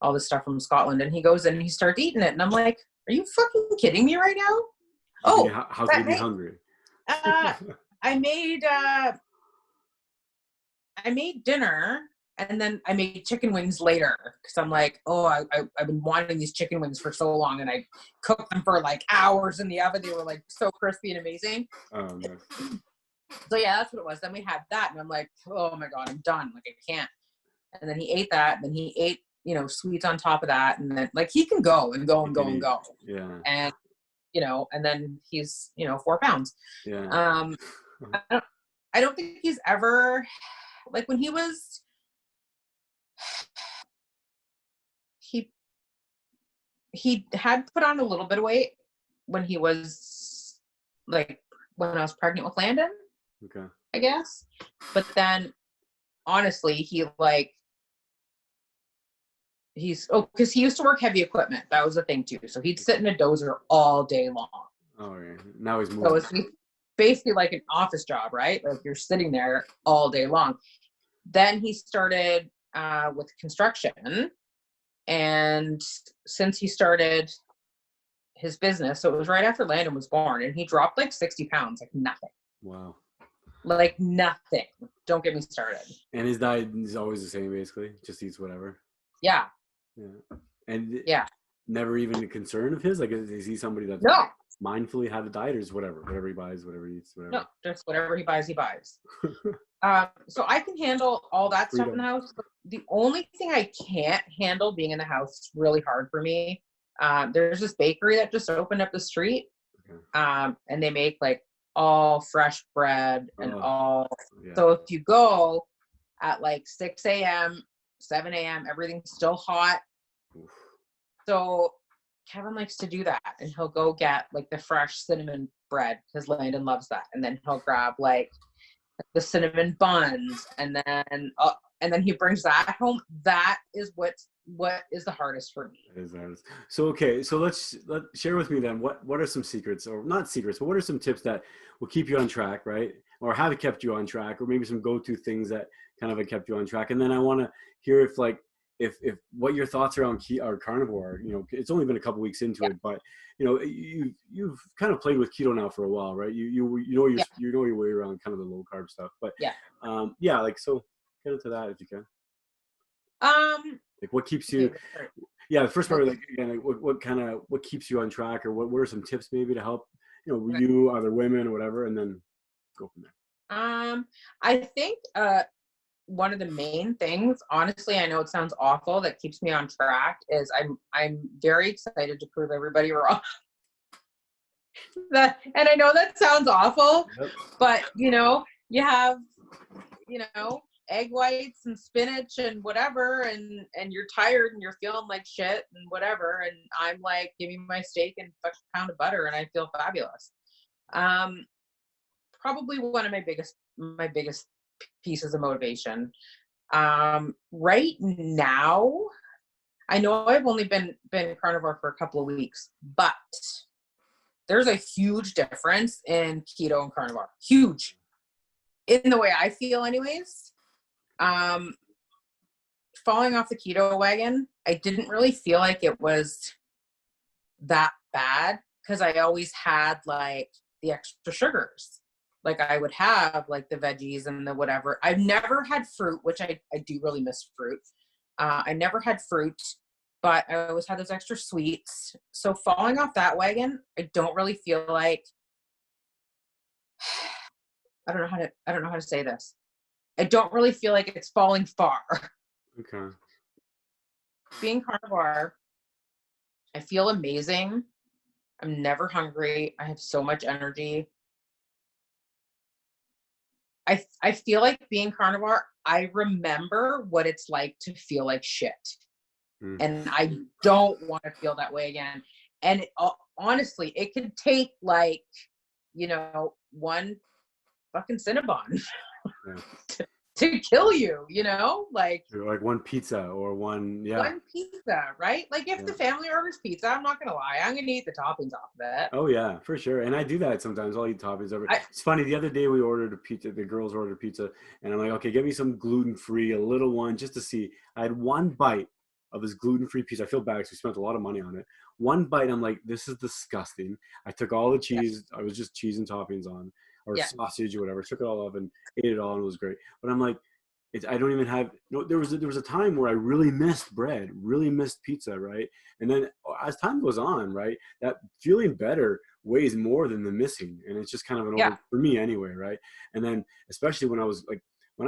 all this stuff from Scotland, and he goes in and he starts eating it, and I'm like, are you fucking kidding me right now? How can you be hungry? I made dinner, and then I made chicken wings later because I'm like, I've been wanting these chicken wings for so long, and I cooked them for like hours in the oven. They were like so crispy and amazing. Oh, nice. So yeah, that's what it was. Then we had that, and I'm like, oh my God, I'm done. Like, I can't. And then he ate that, and then he ate, sweets on top of that, and then like he can go and go and go and go. Yeah. And and then he's 4 pounds. Yeah. I don't think he's ever, like, when he was he had put on a little bit of weight when he was like when I was pregnant with Landon. Okay. I guess. But then honestly, because he used to work heavy equipment. That was the thing too. So he'd sit in a dozer all day long. Oh yeah. Now he's moving. So it's basically like an office job, right? Like, you're sitting there all day long. Then he started with construction, and since he started his business, so it was right after Landon was born, and he dropped like 60 pounds, like nothing. Wow. Like nothing. Don't get me started. And his diet is always the same, basically. Just eats whatever. Yeah. Yeah. And yeah. Never even a concern of his? Like, is he somebody that's no mindfully have a diet, or is whatever he buys, whatever he eats, whatever? No, just whatever he buys, he buys. So I can handle all that stuff in the house. The only thing I can't handle being in the house is really hard for me. There's this bakery that just opened up the street. Okay. And they make like all fresh bread and so if you go at like 6 a.m., 7 a.m., everything's still hot. Oof. So Kevin likes to do that, and he'll go get like the fresh cinnamon bread because Landon loves that, and then he'll grab like the cinnamon buns, and then he brings that home. That is what is the hardest for me. It is hardest. So okay, so let's share with me then what are some secrets, or not secrets, but what are some tips that will keep you on track, right? Or have kept you on track, or maybe some go-to things that kind of have kept you on track. And then I want to hear if what your thoughts are on carnivore. It's only been a couple weeks into it, but you've kind of played with keto now for a while, right? You know your way around kind of the low carb stuff. But so get into that if you can. Like what keeps you? Yeah, the first part, like again, like what keeps you on track, or what are some tips maybe to help you, other women or whatever, and then go from there. I think one of the main things, honestly, I know it sounds awful, that keeps me on track is I'm very excited to prove everybody wrong. And I know that sounds awful, but you have egg whites and spinach and whatever, and you're tired and you're feeling like shit and whatever, and I'm like, give me my steak and a pound of butter and I feel fabulous. Probably one of my biggest pieces of motivation. Right now, I know I've only been carnivore for a couple of weeks, but there's a huge difference in keto and carnivore. Huge. In the way I feel anyways. Falling off the keto wagon, I didn't really feel like it was that bad. because I always had like the extra sugars. Like I would have like the veggies and the whatever. I've never had fruit, which I do really miss fruit. I never had fruit, but I always had those extra sweets. So falling off that wagon, I don't really feel like, I don't know how to say this. I don't really feel like it's falling far. Okay. Being carnivore, I feel amazing. I'm never hungry. I have so much energy. I feel like being carnivore, I remember what it's like to feel like shit. And I don't want to feel that way again. And honestly, it could take like, one fucking Cinnabon to kill you, like one pizza or one pizza, right? Like if the family orders pizza, I'm not gonna lie, I'm gonna eat the toppings off of it. Oh yeah, for sure. And I do that sometimes. I'll eat toppings over. It's funny. The other day we ordered a pizza. The girls ordered pizza, and I'm like, okay, get me some gluten-free, a little one, just to see. I had one bite of this gluten-free pizza. I feel bad because we spent a lot of money on it. One bite, I'm like, this is disgusting. I took all the cheese. I was just cheese and toppings on, or sausage or whatever. Took it all off and ate it all, and it was great. But I'm like, I don't even have. No, there was a time where I really missed bread, really missed pizza, right? And then as time goes on, right, that feeling better weighs more than the missing, and it's just kind of an over for me anyway, right? And then especially when I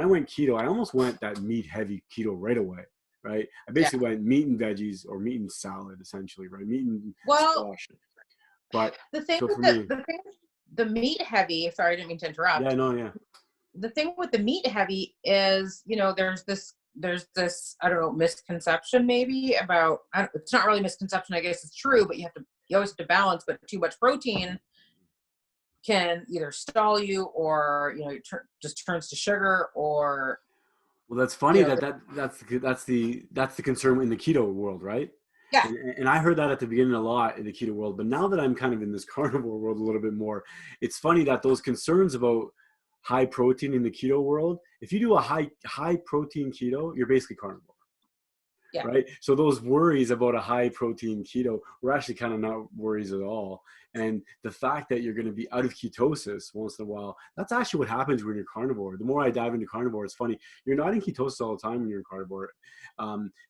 went keto, I almost went that meat heavy keto right away, right? I basically went meat and veggies or meat and salad essentially, right? Meat and squash. But the thing so with for me, the meat heavy. Sorry, I didn't mean to interrupt. Yeah, no, yeah. The thing with the meat heavy is, there's this, I don't know, misconception maybe about, it's not really misconception, I guess it's true, but you always have to balance, but too much protein can either stall you or, it just turns to sugar or. Well, that's funny that's the concern in the keto world, right? Yeah. And I heard that at the beginning a lot in the keto world, but now that I'm kind of in this carnivore world a little bit more, it's funny that those concerns about high protein in the keto world, if you do a high protein keto, you're basically carnivore. Yeah. Right? So those worries about a high protein keto were actually kind of not worries at all. And the fact that you're going to be out of ketosis once in a while, that's actually what happens when you're carnivore. The more I dive into carnivore, it's funny. You're not in ketosis all the time when you're in carnivore.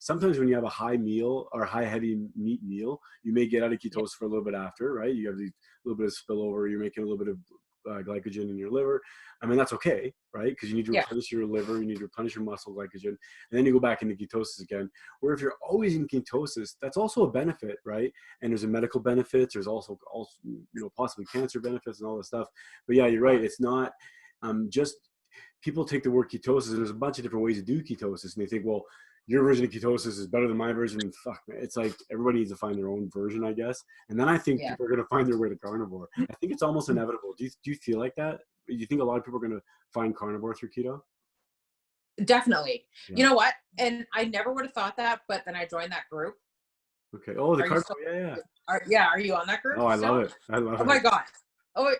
Sometimes when you have a high meal or high heavy meat meal, you may get out of ketosis for a little bit after, right? You have a little bit of spillover. You're making a little bit of glycogen in your liver. I mean, that's okay, right? Because you need to replenish your liver, you need to replenish your muscle glycogen, and then you go back into ketosis again. Where if you're always in ketosis, that's also a benefit, right? And there's a medical benefits. There's also possibly cancer benefits and all this stuff. But yeah, you're right. It's not just people take the word ketosis, and there's a bunch of different ways to do ketosis, and they think, well, your version of ketosis is better than my version. Fuck, man. It's like everybody needs to find their own version, I guess. And then I think people are going to find their way to carnivore. I think it's almost inevitable. Do you feel like that? Do you think a lot of people are going to find carnivore through keto? Definitely. Yeah. You know what? And I never would have thought that, but then I joined that group. Okay. Oh, the carnivore. Are you on that group? Oh, I love it. Oh my God. Oh,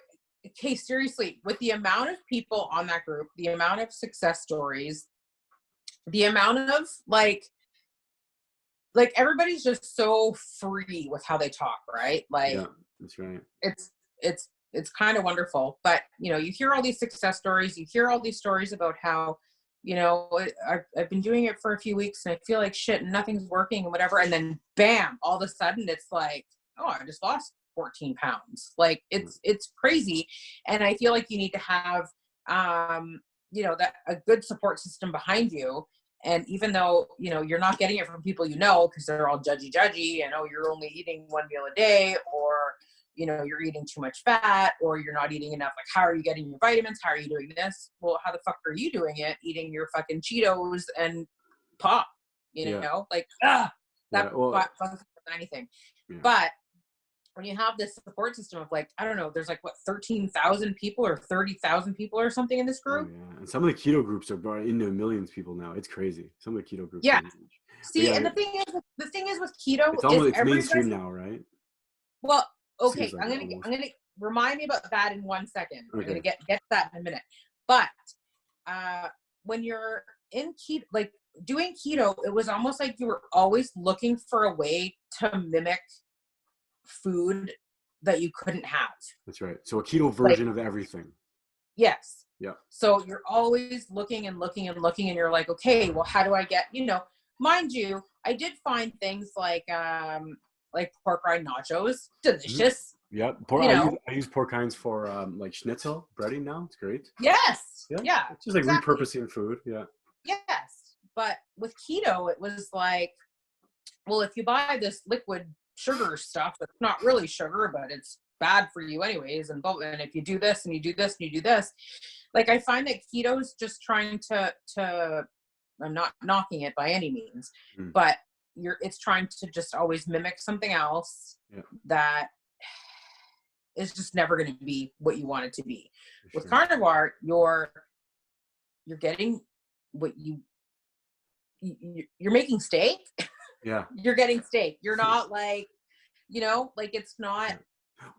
okay. Seriously, with the amount of people on that group, the amount of success stories, the amount of like everybody's just so free with how they talk, right? Like, yeah, that's right. It's kind of wonderful, but you hear all these success stories, you hear all these stories about how, I've been doing it for a few weeks and I feel like shit and nothing's working and whatever. And then bam, all of a sudden it's like, oh, I just lost 14 pounds. Like it's crazy. And I feel like you need to have, that a good support system behind you. And even though, you're not getting it from people, because they're all judgy, you're only eating one meal a day, or, you're eating too much fat, or you're not eating enough. Like, how are you getting your vitamins? How are you doing this? Well, how the fuck are you doing it? Eating your fucking Cheetos and pop, like, that fucks more than anything. Yeah. But when you have this support system of like, I don't know, there's like 13,000 people or 30,000 people or something in this group. Oh, yeah. And some of the keto groups are brought into millions of people now. It's crazy. Some of the keto groups. Yeah. See, and the thing is with keto, it's mainstream now, right? Well, okay. I'm gonna remind me about that in 1 second. Okay. I'm gonna get to that in a minute. But when you're in keto, like doing keto, it was almost like you were always looking for a way to mimic food that you couldn't have. That's right. So a keto version of everything. Yes. Yeah. So you're always looking and looking and looking, and you're like, okay, well, how do I get, mind you, I did find things like pork rind nachos, delicious. Yeah. I use pork rinds for like schnitzel breading now. It's great. Yes. Yeah. It's just like repurposing food. Yeah. Yes. But with keto, it was like, well, if you buy this liquid sugar stuff, it's not really sugar, but it's bad for you anyways. And if you do this and you do this and you do this, like I find that keto is just trying to I'm not knocking it by any means, but it's trying to just always mimic something else that is just never going to be what you want it to be. With carnivore, you're getting what you're making steak. Yeah. You're getting steak. You're not like, like it's not.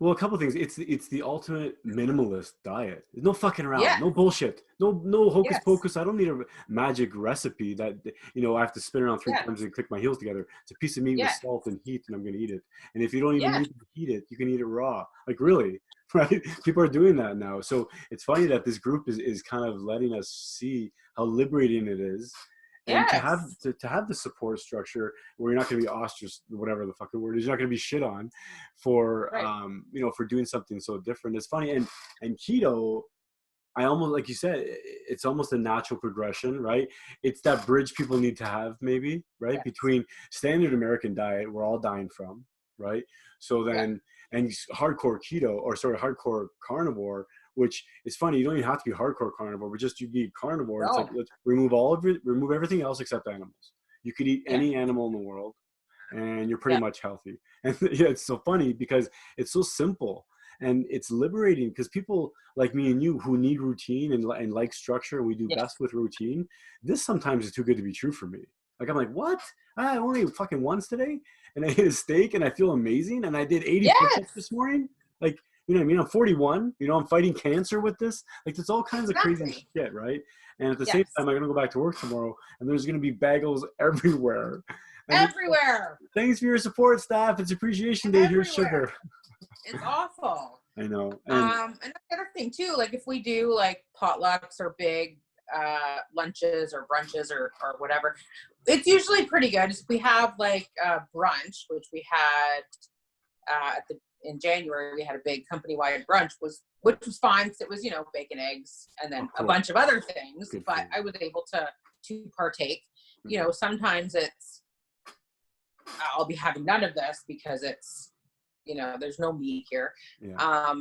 Well, a couple of things. It's the ultimate minimalist diet. There's no fucking around. Yeah. No bullshit. No hocus pocus. I don't need a magic recipe that I have to spin around 3 times and click my heels together. It's a piece of meat with salt and heat, and I'm gonna eat it. And if you don't even need to heat it, you can eat it raw. Like really, right? People are doing that now. So it's funny that this group is kind of letting us see how liberating it is. And to have the support structure where you're not going to be ostracized, whatever the fucking word is, you're not going to be shit on for, for doing something so different. It's funny. And keto, I almost, like you said, it's almost a natural progression, right? It's that bridge people need to have maybe, right? Yes. Between standard American diet, we're all dying from, right? So then, and hardcore keto, or hardcore carnivore, which is funny. You don't even have to be hardcore carnivore, but just you eat carnivore. No. It's like, let's remove everything else except animals. You could eat any animal in the world and you're pretty much healthy. And it's so funny because it's so simple and it's liberating because people like me and you who need routine and like structure, and we do best with routine. This sometimes is too good to be true for me. Like, I'm like, what? I only ate fucking once today and I ate a steak and I feel amazing. And I did 80 push-ups this morning. Like, you know what I mean? I'm 41, I'm fighting cancer with this. Like, there's all kinds of crazy shit, right? And at the same time, I'm going to go back to work tomorrow and there's going to be bagels everywhere. Everywhere. Thanks for your support, staff. It's Appreciation Day. Here's sugar. It's awful. I know. And another thing too, like if we do like potlucks or big lunches or brunches or whatever, it's usually pretty good. We have like brunch, which we had in January. We had a big company-wide brunch, which was fine because it was bacon, eggs, and then a bunch of other things. Good but I was able to partake. Sometimes I'll be having none of this because it's there's no meat here. Yeah.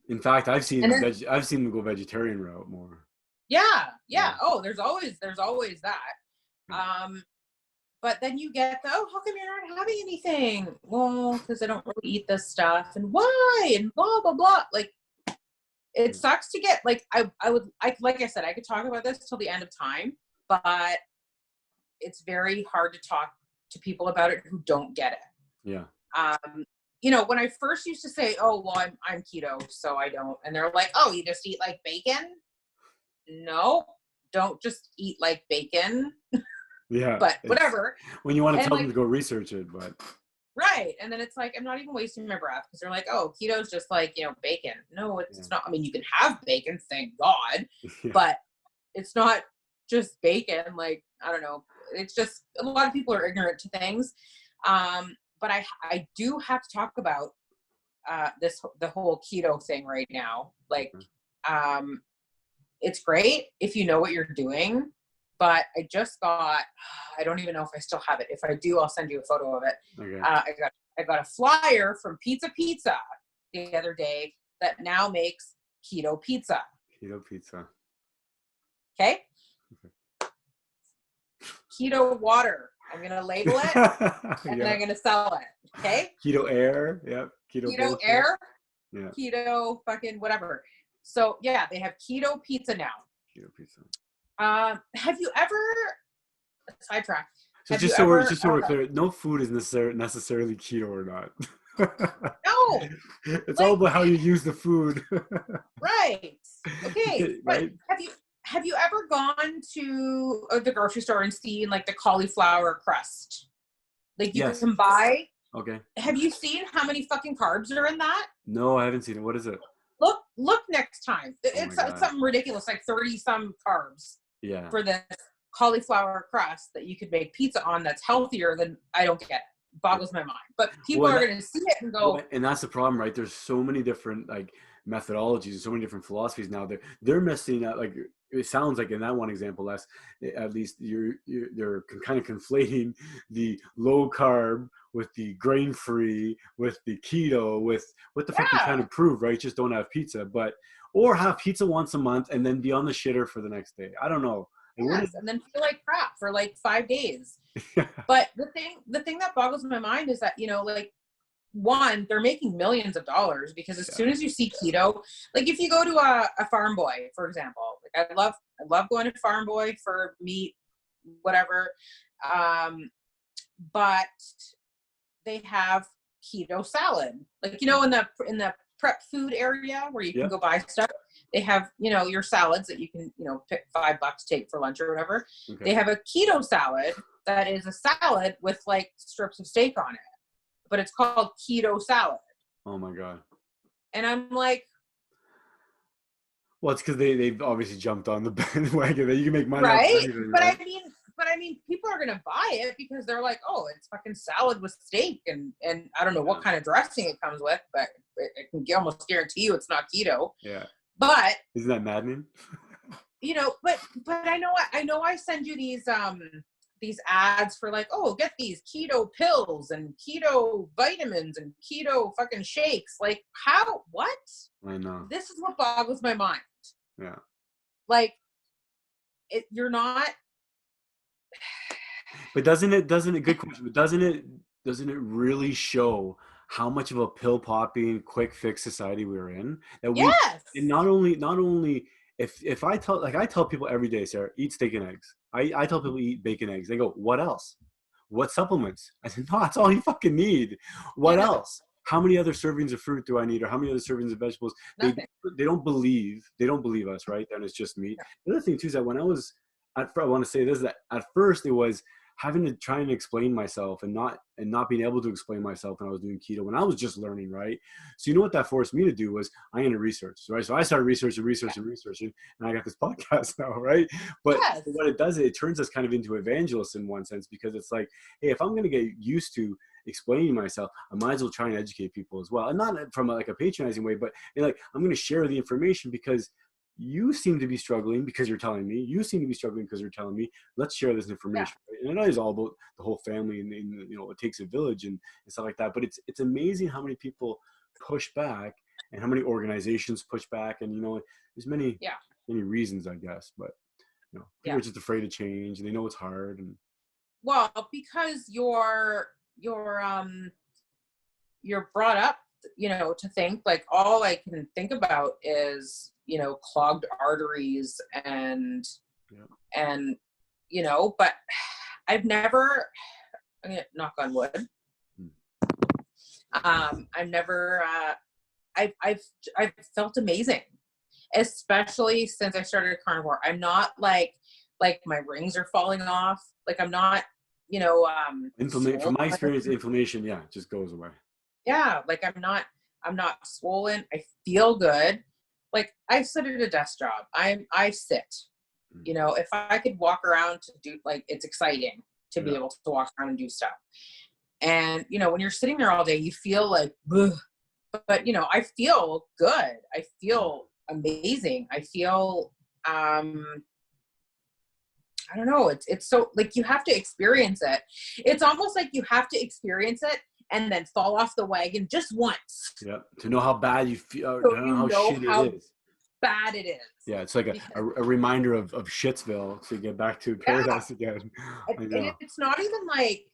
In fact, I've seen them go vegetarian route more. Yeah. Oh, there's always that. But then you get how come you're not having anything? Well, because I don't really eat this stuff, and why, and blah blah blah. Like, it sucks to get like like I said, I could talk about this till the end of time, but it's very hard to talk to people about it who don't get it. Yeah. When I first used to say, oh well, I'm keto, so I don't, and they're like, oh, you just eat like bacon? No, don't just eat like bacon. Yeah. But whatever. When you want to tell them to go research it, but. Right. And then it's like, I'm not even wasting my breath because they're like, oh, keto's just like, bacon. No, it's not. I mean, you can have bacon, thank God, but it's not just bacon. Like, I don't know. It's just a lot of people are ignorant to things. But I do have to talk about the whole keto thing right now. Like, it's great if you know what you're doing. But I just got, I don't even know if I still have it. If I do, I'll send you a photo of it. Okay. I got a flyer from Pizza the other day that now makes keto pizza. Keto pizza. Okay. Keto water. I'm going to label it and then I'm going to sell it. Okay. Keto air. Yep. Keto air. Yeah. Keto fucking whatever. So yeah, they have keto pizza now. Keto pizza. Have you ever sidetrack? So just so we're clear, no food is necessarily keto or not. No, it's all about how you use the food. Right. Okay. Right. But have you ever gone to the grocery store and seen like the cauliflower crust? Like you can buy Okay. Have you seen how many fucking carbs are in that? No, I haven't seen it. What is it? Look next time. Oh my It's God. something ridiculous, like 30 some carbs Yeah. for this cauliflower crust that you could make pizza on that's healthier than, I don't get it. Boggles my mind. But people are going to see it and go. Well, and that's the problem, right? There's so many different like methodologies and so many different philosophies now. They're missing out. Like it sounds like in that one example, at least they're kind of conflating the low carb with the grain free, with the keto, with what the fuck you trying to prove, right? Just don't have pizza, or have pizza once a month and then be on the shitter for the next day. I don't know. Yes, and then feel like crap for like 5 days. But the thing that boggles my mind is that, like, one, they're making millions of dollars because as soon as you see keto, like if you go to a Farm Boy, for example, like I love going to Farm Boy for meat, whatever. But they have keto salad, like, in the prep food area where you can go buy stuff. They have, your salads that you can, pick $5, take for lunch or whatever. Okay. They have a keto salad that is a salad with like strips of steak on it, but it's called keto salad. Oh my God. And I'm like, well, it's because they've obviously jumped on the bandwagon that you can make money. Right. But I mean, people are going to buy it because they're like, oh, it's fucking salad with steak. And I don't know what kind of dressing it comes with, but I can almost guarantee you it's not keto. Yeah. But isn't that maddening? But I know I send you these ads for like, oh, get these keto pills and keto vitamins and keto fucking shakes. Like what? I know. This is what boggles my mind. Yeah. Like you're not. But doesn't it, good question, but doesn't it really show how much of a pill popping, quick fix society we're in? That yes. And not only if I tell people every day, Sarah, eat steak and eggs. I tell people eat bacon, eggs. They go, what else? What supplements? I said, no, that's all you fucking need. What else? How many other servings of fruit do I need? Or how many other servings of vegetables? They don't believe us, right? Then it's just meat. Yeah. The other thing too is that when I want to say this, that at first it was having to try and explain myself and not being able to explain myself when I was doing keto, when I was just learning, right? So what that forced me to do was I ended research, right? So I started researching, and I got this podcast now, right? But what it does, it turns us kind of into evangelists in one sense, because it's like, hey, if I'm going to get used to explaining myself, I might as well try and educate people as well. And not from a patronizing way, but like, I'm going to share the information because you seem to be struggling because you're telling me. You seem to be struggling because you're telling me. Let's share this information. Yeah. And it is all about the whole family, and it takes a village and stuff like that. But it's amazing how many people push back and how many organizations push back. And there's many reasons, I guess. But people are just afraid of change, and they know it's hard. And well, because you're brought up, to think like all I can think about is clogged arteries and but I've never, I'm gonna knock on wood. I've never I've felt amazing, especially since I started carnivore. I'm not like my rings are falling off. Like I'm not, from my experience, inflammation, just goes away. Yeah, like I'm not swollen. I feel good. Like I sit at a desk job. I sit. If I could walk around to do, like, it's exciting to be able to walk around and do stuff. And when you're sitting there all day, you feel like, ugh. But I feel good. I feel amazing. I feel I don't know. It's so, like, you have to experience it. It's almost like you have to experience it and then fall off the wagon just once. Yeah, to know how bad you feel, so how shitty it is. Bad it is. Yeah, it's like a reminder of Shitsville to get back to paradise again. And it's not even like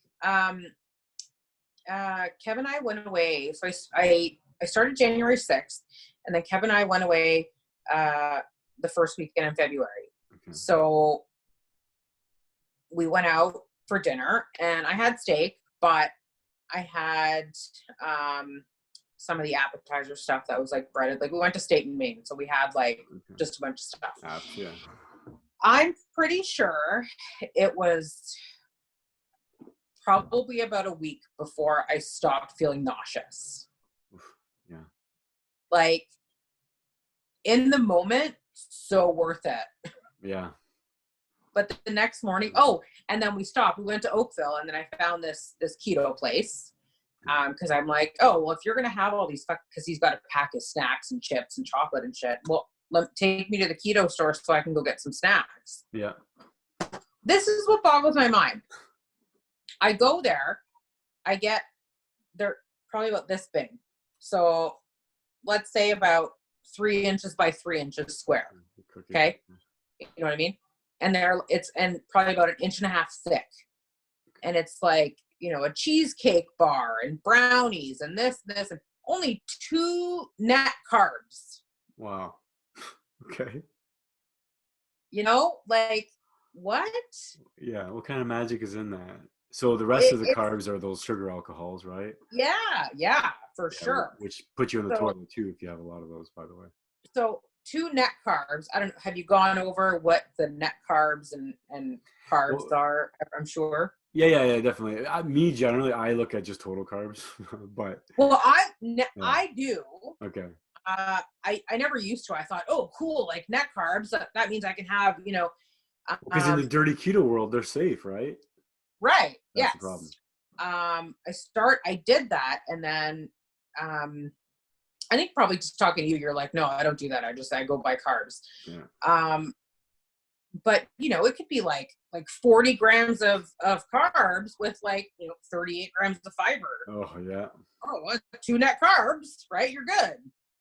Kevin and I went away. So I started January 6th, and then Kevin and I went away the first weekend in February. Okay. So we went out for dinner, and I had steak, but I had some of the appetizer stuff that was like breaded. Like we went to State and Maine, so we had like just a bunch of stuff. I'm pretty sure it was probably about a week before I stopped feeling nauseous. Yeah. Like, in the moment, so worth it. Yeah. But the next morning, and then we stopped. We went to Oakville, and then I found this keto place. Because I'm like, oh, well, if you're going to have all these, because he's got a pack of snacks and chips and chocolate and shit, well, take me to the keto store so I can go get some snacks. Yeah. This is what boggles my mind. I go there, they're probably about this big. So let's say about 3 inches by 3 inches square. Okay. You know what I mean? And it's probably about 1.5 inches thick. And it's like, you know, a cheesecake bar and brownies and this, and only 2 net carbs. Wow. Okay. You know, like, what? Yeah. What kind of magic is in that? So the rest of the carbs are those sugar alcohols, right? Yeah, for sure. Which put you in the toilet too if you have a lot of those, by the way. So 2 net carbs. I don't know. Have you gone over what the net carbs and carbs are? I'm sure. Yeah, definitely. Me generally, I look at just total carbs, but I do. Okay. I never used to. I thought, oh, cool, like net carbs. That means I can have, you know. Because in the dirty keto world, they're safe, right? Right. That's yes. the problem. I did that, and then I think probably just talking to you, you're like, no, I don't do that. I go by carbs. Yeah. But you know, it could be like 40 grams of carbs with 38 grams of fiber. Oh yeah. Oh, well, 2 net carbs, right? You're good.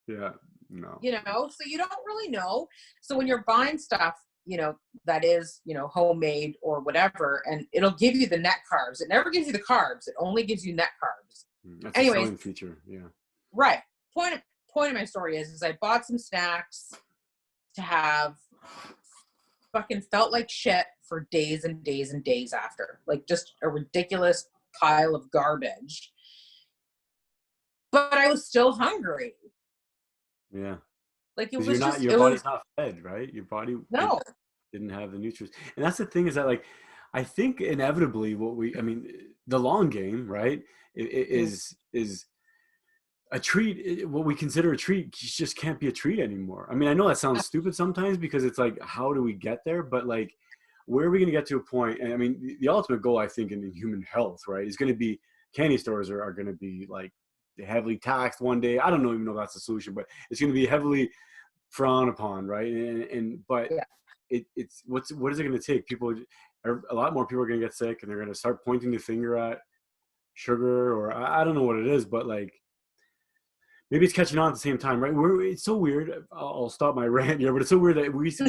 Yeah. No. You know, so you don't really know. So when you're buying stuff, you know, that is, you know, homemade or whatever, and it'll give you the net carbs. It never gives you the carbs. It only gives you net carbs. That's a selling feature. Yeah. Right. Point of my story is I bought some snacks to have. Fucking felt like shit for days and days and days after. Like, just a ridiculous pile of garbage. But I was still hungry. Yeah. Like, it was your body's not fed, right? Your body no didn't have the nutrients. And that's the thing, is that, like, I think inevitably the long game, right, is a treat. What we consider a treat just can't be a treat anymore. I mean, I know that sounds stupid sometimes, because it's like, how do we get there? But like, where are we going to get to a point? And I mean, the ultimate goal, I think, in human health, right, is going to be, candy stores are going to be like heavily taxed one day. I don't even know if that's the solution, but it's going to be heavily frowned upon, right? But it's what is it going to take? A lot more people are going to get sick, and they're going to start pointing the finger at sugar, or I don't know what it is, but like, maybe it's catching on at the same time, right? It's so weird. I'll stop my rant here, but it's so weird that we seem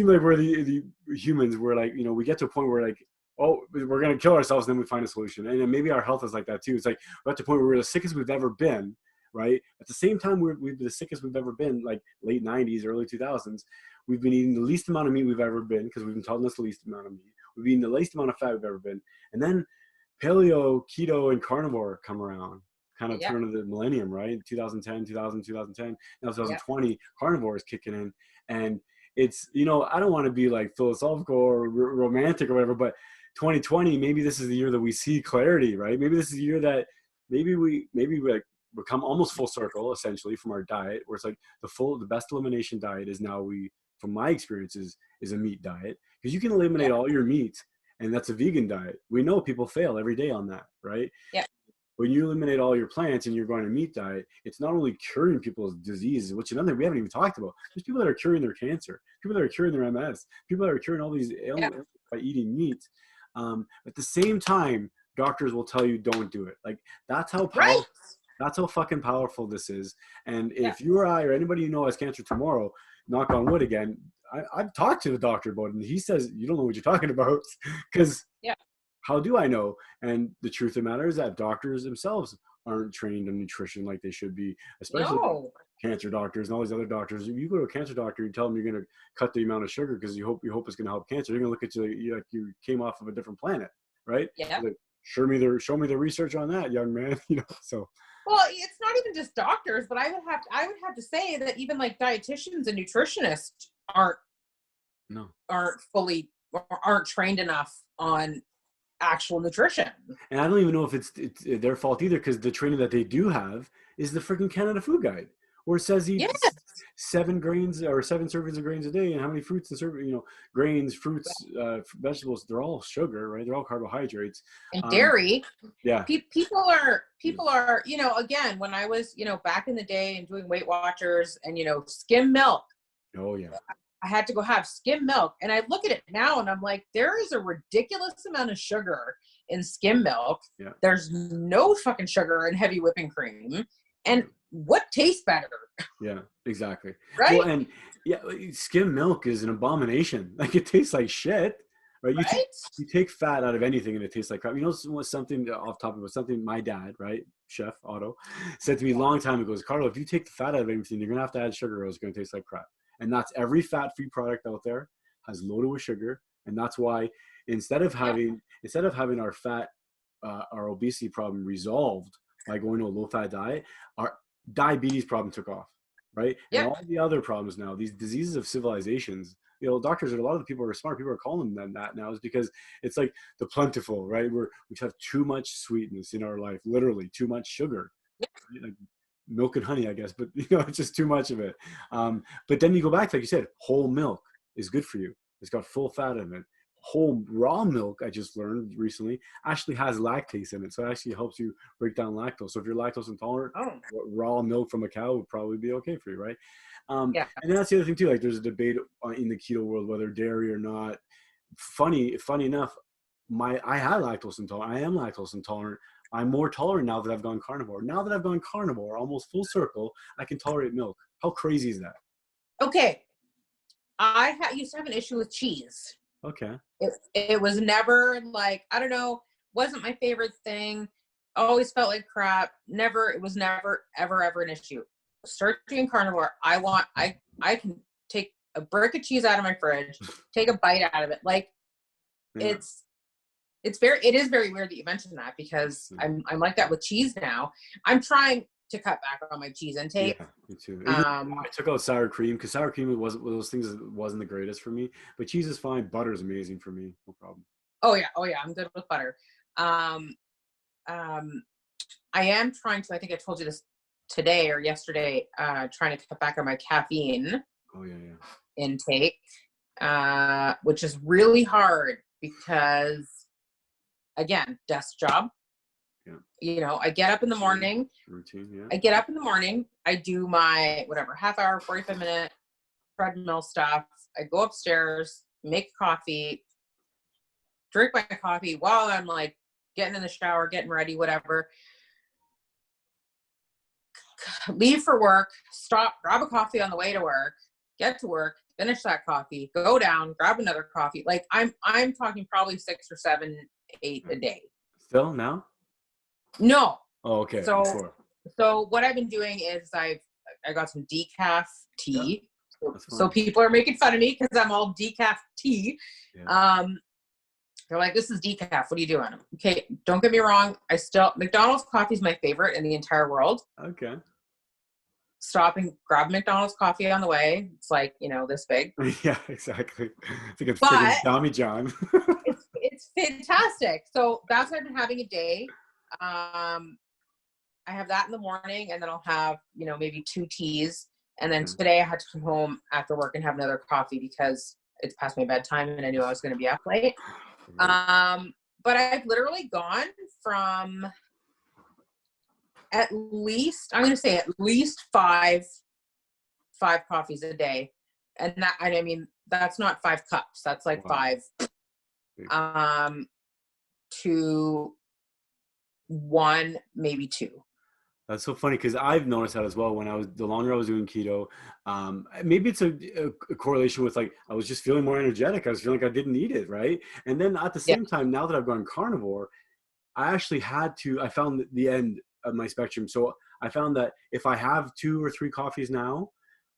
like we're the humans. We're like, you know, we get to a point where like, oh, we're gonna kill ourselves, and then we find a solution. And then maybe our health is like that too. It's like we're at the point where we're the sickest we've ever been, right? At the same time, we're the sickest we've ever been, like late 90s, early 2000s. We've been eating the least amount of meat we've ever been, because we've been telling us the least amount of meat. We've eaten the least amount of fat we've ever been, and then paleo, keto, and carnivore come around. Kind of turn of the millennium, right? 2010, 2010, now 2020, carnivore is kicking in. And it's, you know, I don't want to be like philosophical or romantic or whatever, but 2020, maybe this is the year that we see clarity, right? Maybe this is the year that maybe we like become almost full circle, essentially, from our diet, where it's like the best elimination diet is now, from my experiences, is a meat diet, because you can eliminate all your meat, and that's a vegan diet. We know people fail every day on that, right? Yeah. When you eliminate all your plants and you're going to meat diet, it's not only curing people's diseases, which another we haven't even talked about. There's people that are curing their cancer, people that are curing their MS, people that are curing all these ailments by eating meat. At the same time, doctors will tell you don't do it. Like, that's how powerful, that's how fucking powerful this is. And if you or I or anybody you know has cancer tomorrow, knock on wood again, I've talked to the doctor about it, and he says, you don't know what you're talking about, because how do I know? And the truth of the matter is that doctors themselves aren't trained in nutrition like they should be, especially cancer doctors and all these other doctors. If you go to a cancer doctor, you tell them you're going to cut the amount of sugar because you hope it's going to help cancer. They're going to look at you like you came off of a different planet, right? Yeah. Like, show me the research on that, young man. You know, so. Well, it's not even just doctors, but I would have to say that even like dietitians and nutritionists aren't fully, aren't trained enough on actual nutrition. And I don't even know if it's their fault either, because the training that they do have is the freaking Canada Food Guide, where it says eat Yes. 7 grains or 7 servings of grains a day, and how many fruits and grains, fruits, vegetables. They're all sugar, right? They're all carbohydrates. And dairy. Yeah. People are, you know, again, when I was, you know, back in the day and doing Weight Watchers and, you know, skim milk. Oh yeah. I had to go have skim milk. And I look at it now and I'm like, there is a ridiculous amount of sugar in skim milk. Yeah. There's no fucking sugar in heavy whipping cream. And what tastes better? Yeah, exactly. Right? Well, and yeah, skim milk is an abomination. Like, it tastes like shit, right? You take fat out of anything and it tastes like crap. You know, something off topic, but something my dad, right, Chef Otto, said to me a long time ago, Carlo, if you take the fat out of everything, you're gonna have to add sugar or it's gonna taste like crap. And that's every fat-free product out there has loaded with sugar, and that's why instead of having our fat, our obesity problem resolved by going to a low-fat diet, our diabetes problem took off, right? And all the other problems now, these diseases of civilizations, you know, doctors, and a lot of the people who are smart, people are calling them that now, is because it's like the plentiful, right? We have too much sweetness in our life, literally too much sugar, right? Like milk and honey, I guess, but you know, it's just too much of it. But then you go back, like you said, whole milk is good for you. It's got full fat in it. Whole raw milk, I just learned recently, actually has lactase in it, so it actually helps you break down lactose. So if you're lactose intolerant, raw milk from a cow would probably be okay for you, right? And that's the other thing too. Like, there's a debate in the keto world whether dairy or not. Funny enough, I had lactose intolerant. I am lactose intolerant. I'm more tolerant now that I've gone carnivore. Now that I've gone carnivore, almost full circle, I can tolerate milk. How crazy is that? Okay, I used to have an issue with cheese. Okay. It was never like, I don't know, wasn't my favorite thing. Always felt like crap. It was never, ever, ever an issue. Starting carnivore, I can take a brick of cheese out of my fridge, take a bite out of it. Like, it is very weird that you mentioned that, because I'm like that with cheese now. I'm trying to cut back on my cheese intake. Yeah, me too. I took out sour cream, because sour cream wasn't one of those things that wasn't the greatest for me. But cheese is fine. Butter is amazing for me. No problem. Oh yeah. I'm good with butter. I am trying to, I think I told you this today or yesterday, trying to cut back on my caffeine intake, which is really hard because, again, desk job. Yeah. You know, I get up in the morning. Routine, yeah. I get up in the morning. I do my whatever, half hour, 45-minute treadmill stuff. I go upstairs, make coffee, drink my coffee while I'm like getting in the shower, getting ready, whatever. Leave for work, stop, grab a coffee on the way to work, get to work, finish that coffee, go down, grab another coffee. Like, I'm talking probably 6 or 7, 8 a day. Still now? No. Oh, okay. So what I've been doing is I got some decaf tea. Yeah, so people are making fun of me because I'm all decaf tea. Yeah. They're like, this is decaf. What are you doing? Okay, don't get me wrong. McDonald's coffee is my favorite in the entire world. Okay. Stop and grab McDonald's coffee on the way. It's like, you know, this big. Yeah, exactly. I think it's freaking Tommy John. it's fantastic. So that's what I've been having a day. I have that in the morning, and then I'll have, you know, maybe 2 teas. And then today I had to come home after work and have another coffee because it's past my bedtime and I knew I was going to be up late. But I've literally gone from at least 5 coffees a day. And that, I mean, that's not 5 cups. That's like 5, to 1, maybe 2. That's so funny, because I've noticed that as well. The longer I was doing keto, maybe it's a correlation with, like, I was just feeling more energetic. I was feeling like I didn't need it, right? And then at the same time, now that I've gone carnivore, I found the end of my spectrum. So I found that if I have 2 or 3 coffees now,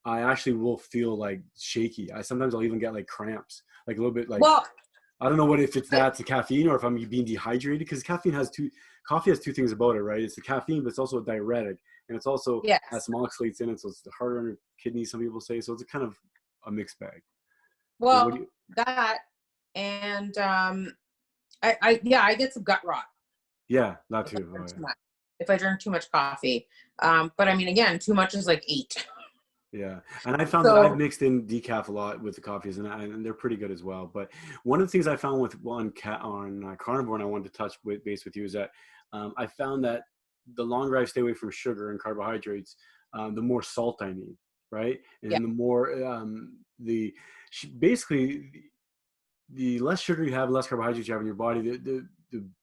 I actually will feel like shaky. Sometimes I'll even get like cramps, like a little bit like, well, I don't know if it's the caffeine or if I'm being dehydrated, because coffee has 2 things about it, right? It's the caffeine, but it's also a diuretic, and it's also has some oxalates in it, so it's harder on your kidneys, some people say. So it's a kind of a mixed bag. Well, that, and I get some gut rot. Yeah, not too. Oh, yeah. If I drink too much coffee. But I mean, again, too much is like 8. Yeah, and I found that I've mixed in decaf a lot with the coffees, and they're pretty good as well. But one of the things I found with on carnivore, and I wanted to touch base with you, is that I found that the longer I stay away from sugar and carbohydrates, the more salt I need, right? And the more basically the less sugar you have, less carbohydrates you have in your body, the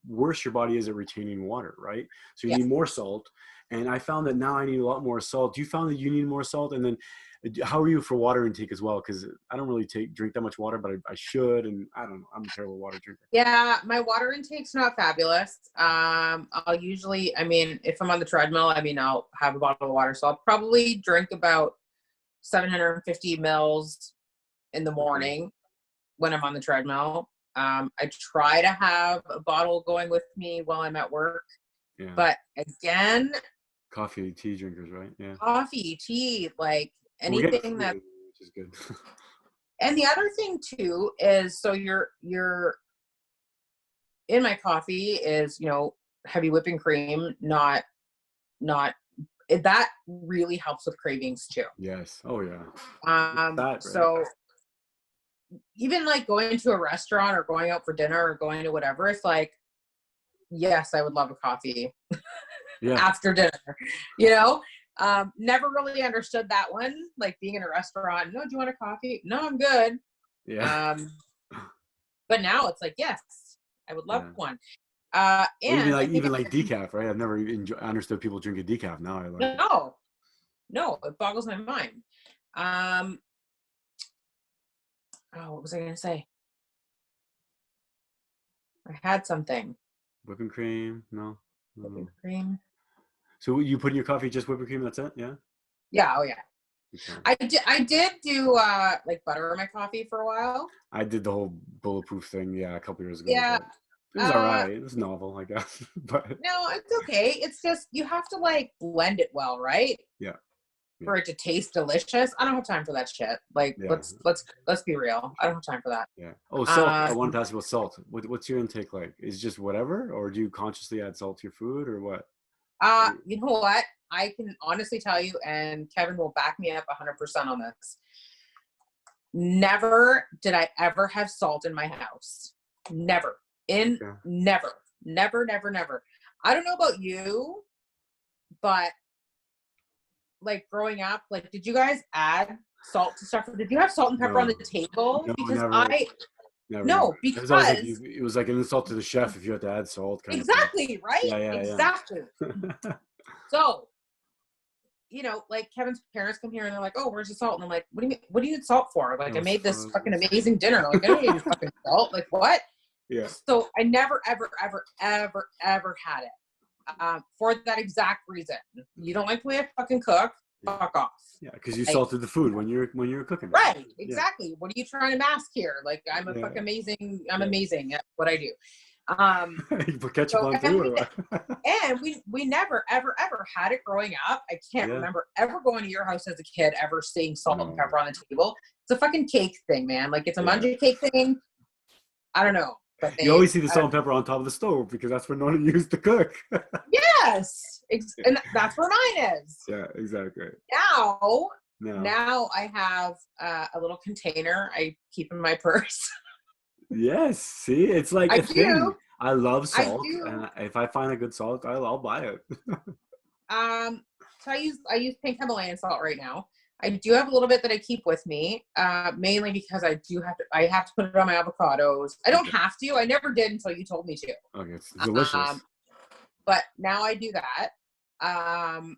worse your body is at retaining water, right? So you need more salt. And I found that now I need a lot more salt. You found that you need more salt? And then how are you for water intake as well? Because I don't really drink that much water, but I should. And I don't know. I'm a terrible water drinker. Yeah, my water intake's not fabulous. I'll usually, I mean, if I'm on the treadmill, I mean, I'll have a bottle of water. So I'll probably drink about 750 mils in the morning when I'm on the treadmill. I try to have a bottle going with me while I'm at work. Yeah. But again, coffee, tea drinkers, right? Yeah. Coffee, tea, like anything that, which is good. And the other thing too is, so you're in my coffee is, heavy whipping cream, not that really helps with cravings too. Yes. Oh yeah. Right? So even like going to a restaurant or going out for dinner or going to whatever, it's like, yes, I would love a coffee after dinner, never really understood that one, like being in a restaurant. No, do you want a coffee? No, I'm good. Yeah. But now it's like, yes, I would love one. And even like decaf, right? I've never understood people drinking decaf. Now I like it. No, it boggles my mind. What was I going to say? I had something. Whipping cream? No. Whipping cream. So you put in your coffee just whipping cream? That's it? Yeah. Yeah. Oh yeah. Okay. I did do like butter in my coffee for a while. I did the whole bulletproof thing. Yeah, a couple years ago. Yeah. It was all right. It was novel, I guess. But no, it's okay. It's just you have to like blend it well, right? Yeah. For it to taste delicious. I don't have time for that shit. Like, let's be real. I don't have time for that. Yeah. Oh, salt. I wanted to ask you about salt. What's your intake like? Is it just whatever, or do you consciously add salt to your food, or what? You know what? I can honestly tell you, and Kevin will back me up 100% on this. Never did I ever have salt in my house. Never. Never. I don't know about you, but like growing up, like, did you guys add salt to stuff? Or did you have salt and pepper on the table? No, because never. No, because it was like an insult to the chef if you had to add salt. Exactly, right? Yeah, exactly. So, like Kevin's parents come here and they're like, "Oh, where's the salt?" And I'm like, "What do you mean? What do you need salt for?" Like, I made this fucking amazing dinner. Like, I don't need fucking salt. Like, what? Yeah. So I never, ever, ever, ever, ever had it. For that exact reason. You don't like the way I fucking cook? Fuck off. Yeah, because you salted the food when you're cooking. Right. Exactly. Yeah. What are you trying to mask here? Like, I'm a fucking amazing. I'm amazing at what I do. You put ketchup on too, or what? And we never, ever, ever had it growing up. I can't remember ever going to your house as a kid, ever seeing salt and pepper on the table. It's a fucking cake thing, man. Like, it's a mangia cake thing. I don't know. But you always see the salt and pepper on top of the stove because that's where no one used to cook. Yes. And that's where mine is. Yeah, exactly. Now I have a little container I keep in my purse. Yes. See, it's like a thing. I love salt. And if I find a good salt, I'll buy it. So I use pink Himalayan salt right now. I do have a little bit that I keep with me, mainly because I have to put it on my avocados. I don't have to. I never did until you told me to. Okay, it's delicious. But now I do that. And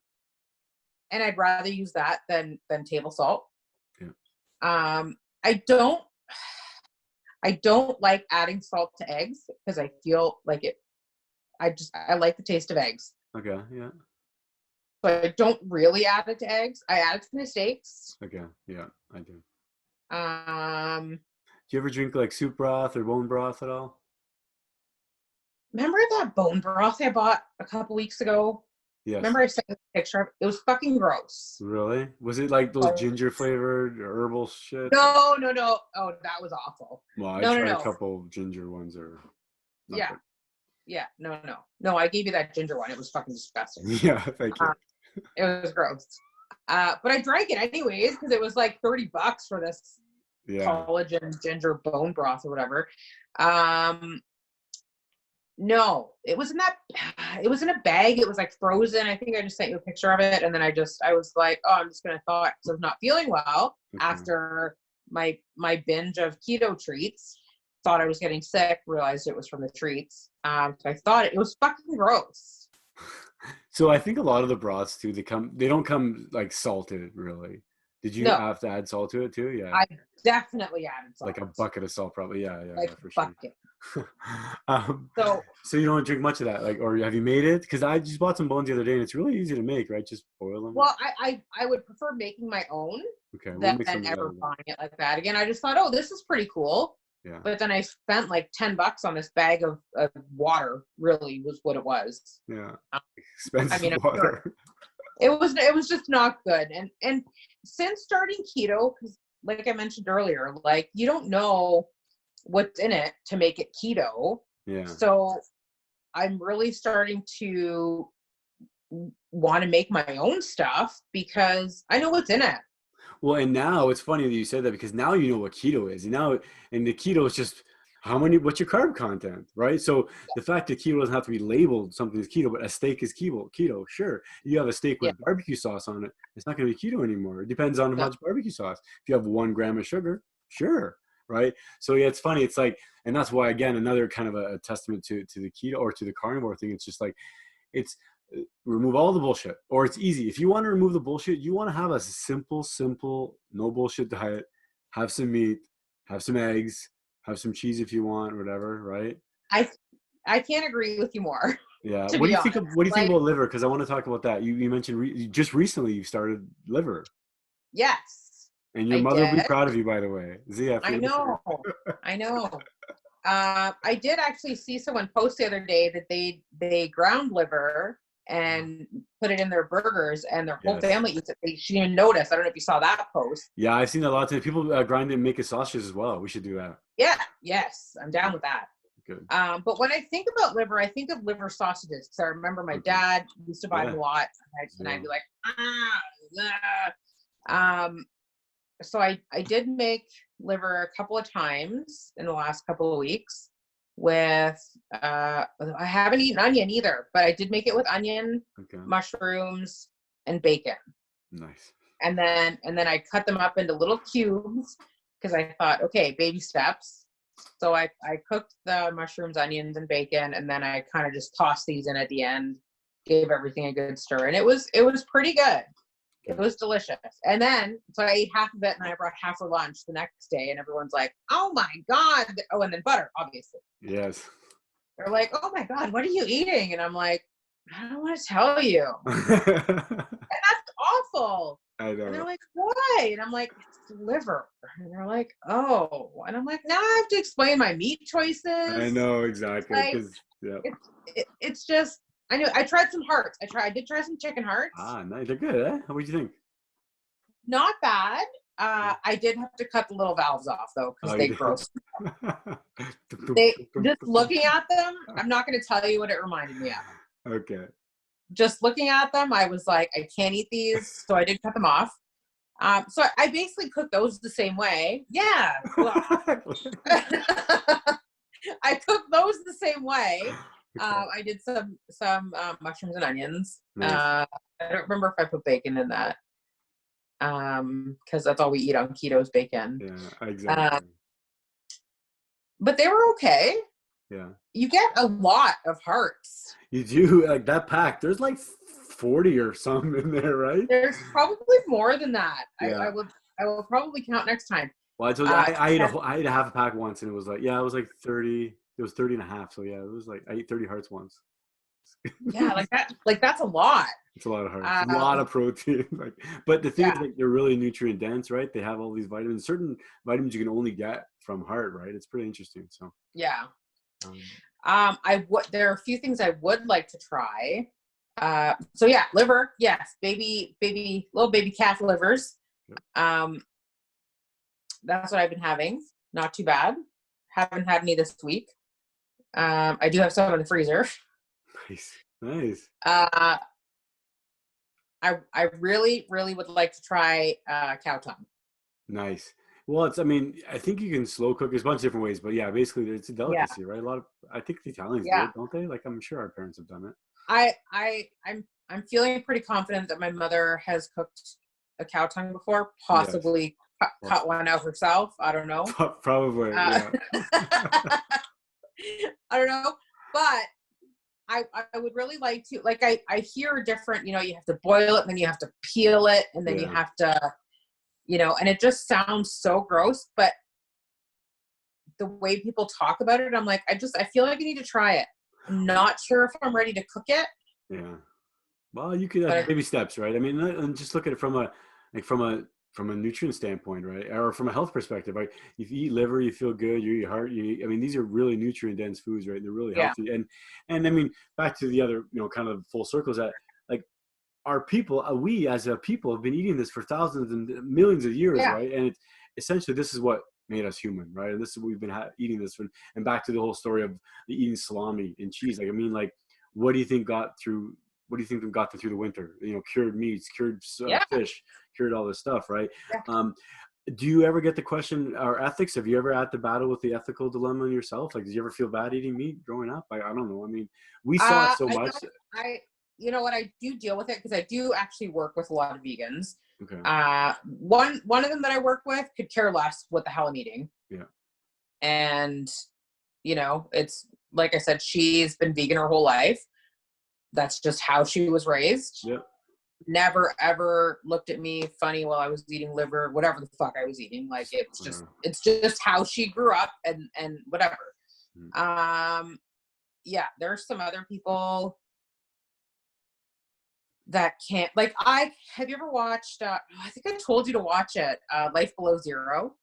I'd rather use that than table salt. Yeah. I don't like adding salt to eggs because I feel like it. I like the taste of eggs. Okay. Yeah. So I don't really add it to eggs. I add it to my steaks. Okay. Yeah, I do. Do you ever drink like soup broth or bone broth at all? Remember that bone broth I bought a couple weeks ago? Yes. Remember I sent a picture of it? It was fucking gross. Really? Was it like those ginger flavored herbal shit? No. Oh, that was awful. Well, I tried a couple ginger ones. not good. Yeah. No, I gave you that ginger one. It was fucking disgusting. Yeah, thank you. It was gross. But I drank it anyways because it was like $30 for this collagen ginger bone broth or whatever. No, it was in a bag. It was like frozen. I think I just sent you a picture of it. And then I was like, oh, I'm just going to thaw it because I was not feeling well after my binge of keto treats. Thought I was getting sick, realized it was from the treats. So I thought it was fucking gross. So I think a lot of the broths too, they don't come like salted really. Did you have to add salt to it too? Yeah. I definitely added salt. Like a bucket of salt probably. Yeah, for bucket. Sure. So you don't drink much of that, like, or have you made it? Because I just bought some bones the other day and it's really easy to make, right? Just boil them. Well, I would prefer making my own than ever buying it like that. Again, I just thought, oh, this is pretty cool. Yeah. But then I spent like $10 on this bag of water. Really, was what it was. Yeah. Expensive water. Sure. It was just not good. And since starting keto, because like I mentioned earlier, like you don't know what's in it to make it keto. Yeah. So I'm really starting to want to make my own stuff because I know what's in it. Well, and now it's funny that you said that because now you know what keto is. And the keto is just what's your carb content, right? So the fact that keto doesn't have to be labeled something as keto, but a steak is keto. Sure. You have a steak with barbecue sauce on it. It's not going to be keto anymore. It depends on how much barbecue sauce. If you have 1 gram of sugar, sure. Right. So yeah, it's funny. It's like, and that's why, again, another kind of a testament to the keto or to the carnivore thing. It's just like, it's remove all the bullshit, or it's easy. If you want to remove the bullshit, you want to have a simple, no bullshit diet, have some meat, have some eggs, have some cheese if you want, whatever. Right. I can't agree with you more. Yeah. What do you think about liver? Cause I want to talk about that. You mentioned just recently you started liver. Yes. And your mother will be proud of you, by the way. Zia, I know. I did actually see someone post the other day that they ground liver and put it in their burgers, and their whole family eats it. She didn't notice. I don't know if you saw that post. Yeah, I've seen a lot of people grind it and make it sausages as well. We should do that. Yeah. Yes, I'm down with that. Good. But when I think about liver, I think of liver sausages. So I remember my dad used to buy them a lot, and I'd be like, So I did make liver a couple of times in the last couple of weeks with, I haven't eaten onion either, but I did make it with onion, mushrooms, and bacon. Nice. And then I cut them up into little cubes because I thought, okay, baby steps. So I cooked the mushrooms, onions, and bacon, and then I kind of just tossed these in at the end, gave everything a good stir, and it was pretty good. It was delicious. And then, so I ate half of it and I brought half for lunch the next day, and everyone's like, oh my God. Oh, and then butter, obviously. Yes. They're like, oh my God, what are you eating? And I'm like, I don't want to tell you. And that's awful. I know. And they're like, why? And I'm like, it's liver. And they're like, oh. And I'm like, now I have to explain my meat choices. I know, exactly. Like, it's just, I know. I tried some hearts. I did try some chicken hearts. Ah, nice. They're good, eh? What do you think? Not bad. I did have to cut the little valves off though, because they gross. Just looking at them, I'm not going to tell you what it reminded me of. Okay. Just looking at them, I was like, I can't eat these, so I did cut them off. So I basically cooked those the same way. Yeah. I cooked those the same way. I did some mushrooms and onions. Nice. I don't remember if I put bacon in that, because that's all we eat on keto is bacon. Yeah, exactly. But they were okay. Yeah. You get a lot of hearts. You do, like that pack. There's like 40 or something in there, right? There's probably more than that. Yeah. I will probably count next time. Well, I told you I ate a half a pack once, and it was like, it was like 30. It was 30 and a half. So yeah, it was like I ate 30 hearts once. Yeah, like that. Like that's a lot. It's a lot of hearts. A lot of protein. But the thing is, like, they're really nutrient dense, right? They have all these vitamins. Certain vitamins you can only get from heart, right? It's pretty interesting. So yeah. There are a few things I would like to try. So yeah, liver. Yes, little baby calf livers. That's what I've been having. Not too bad. Haven't had any this week. I do have some in the freezer. Nice. I really, really would like to try cow tongue. Nice. Well, I mean, I think you can slow cook. There's a bunch of different ways, but yeah, basically it's a Yeah, delicacy, right? I think the Italians do yeah. it, don't they? Like, I'm sure our parents have done it. I'm feeling pretty confident that my mother has cooked a cow tongue before, Yes. possibly cut one out herself. I don't know. Probably, yeah. I don't know, but I would really like to, like, I hear different, you have to boil it and then you have to peel it and then you Yeah. have to, and it just sounds so gross, but the way people talk about it, I'm like, I feel like I need to try it. I'm not sure if I'm ready to cook it. Yeah. Well, you could have But baby steps, right? I mean, and just look at it from a nutrient standpoint, right? Or from a health perspective, right? If you eat liver, you feel good. You eat heart, I mean, these are really nutrient dense foods, right? They're really yeah, healthy. And I mean, back to the other, kind of full circles that, like, our people, we as a people have been eating this for thousands and millions of years, yeah, right? And it's essentially, this is what made us human, right? And this is what we've been eating this for. And back to the whole story of eating salami and cheese. Like, I mean, like, what do you think got through? What do you think got through the winter? Cured meats, cured yeah, fish, cured all this stuff, right? yeah. Do you ever get the question, or ethics? Have you ever had to battle with the ethical dilemma yourself? Like, did you ever feel bad eating meat growing up? I don't know. I mean, we saw it so I much. don't, I, you know what, I do deal with it because I do actually work with a lot of vegans. Okay. One of them that I work with could care less what the hell I'm eating. Yeah. And, it's like I said, she's been vegan her whole life. That's just how she was raised. Yeah. Never ever looked at me funny while I was eating liver, whatever the fuck I was eating. Like, it's just how she grew up and whatever. Yeah, there's some other people that can't, like, have you ever watched, I think I told you to watch it, Life Below Zero?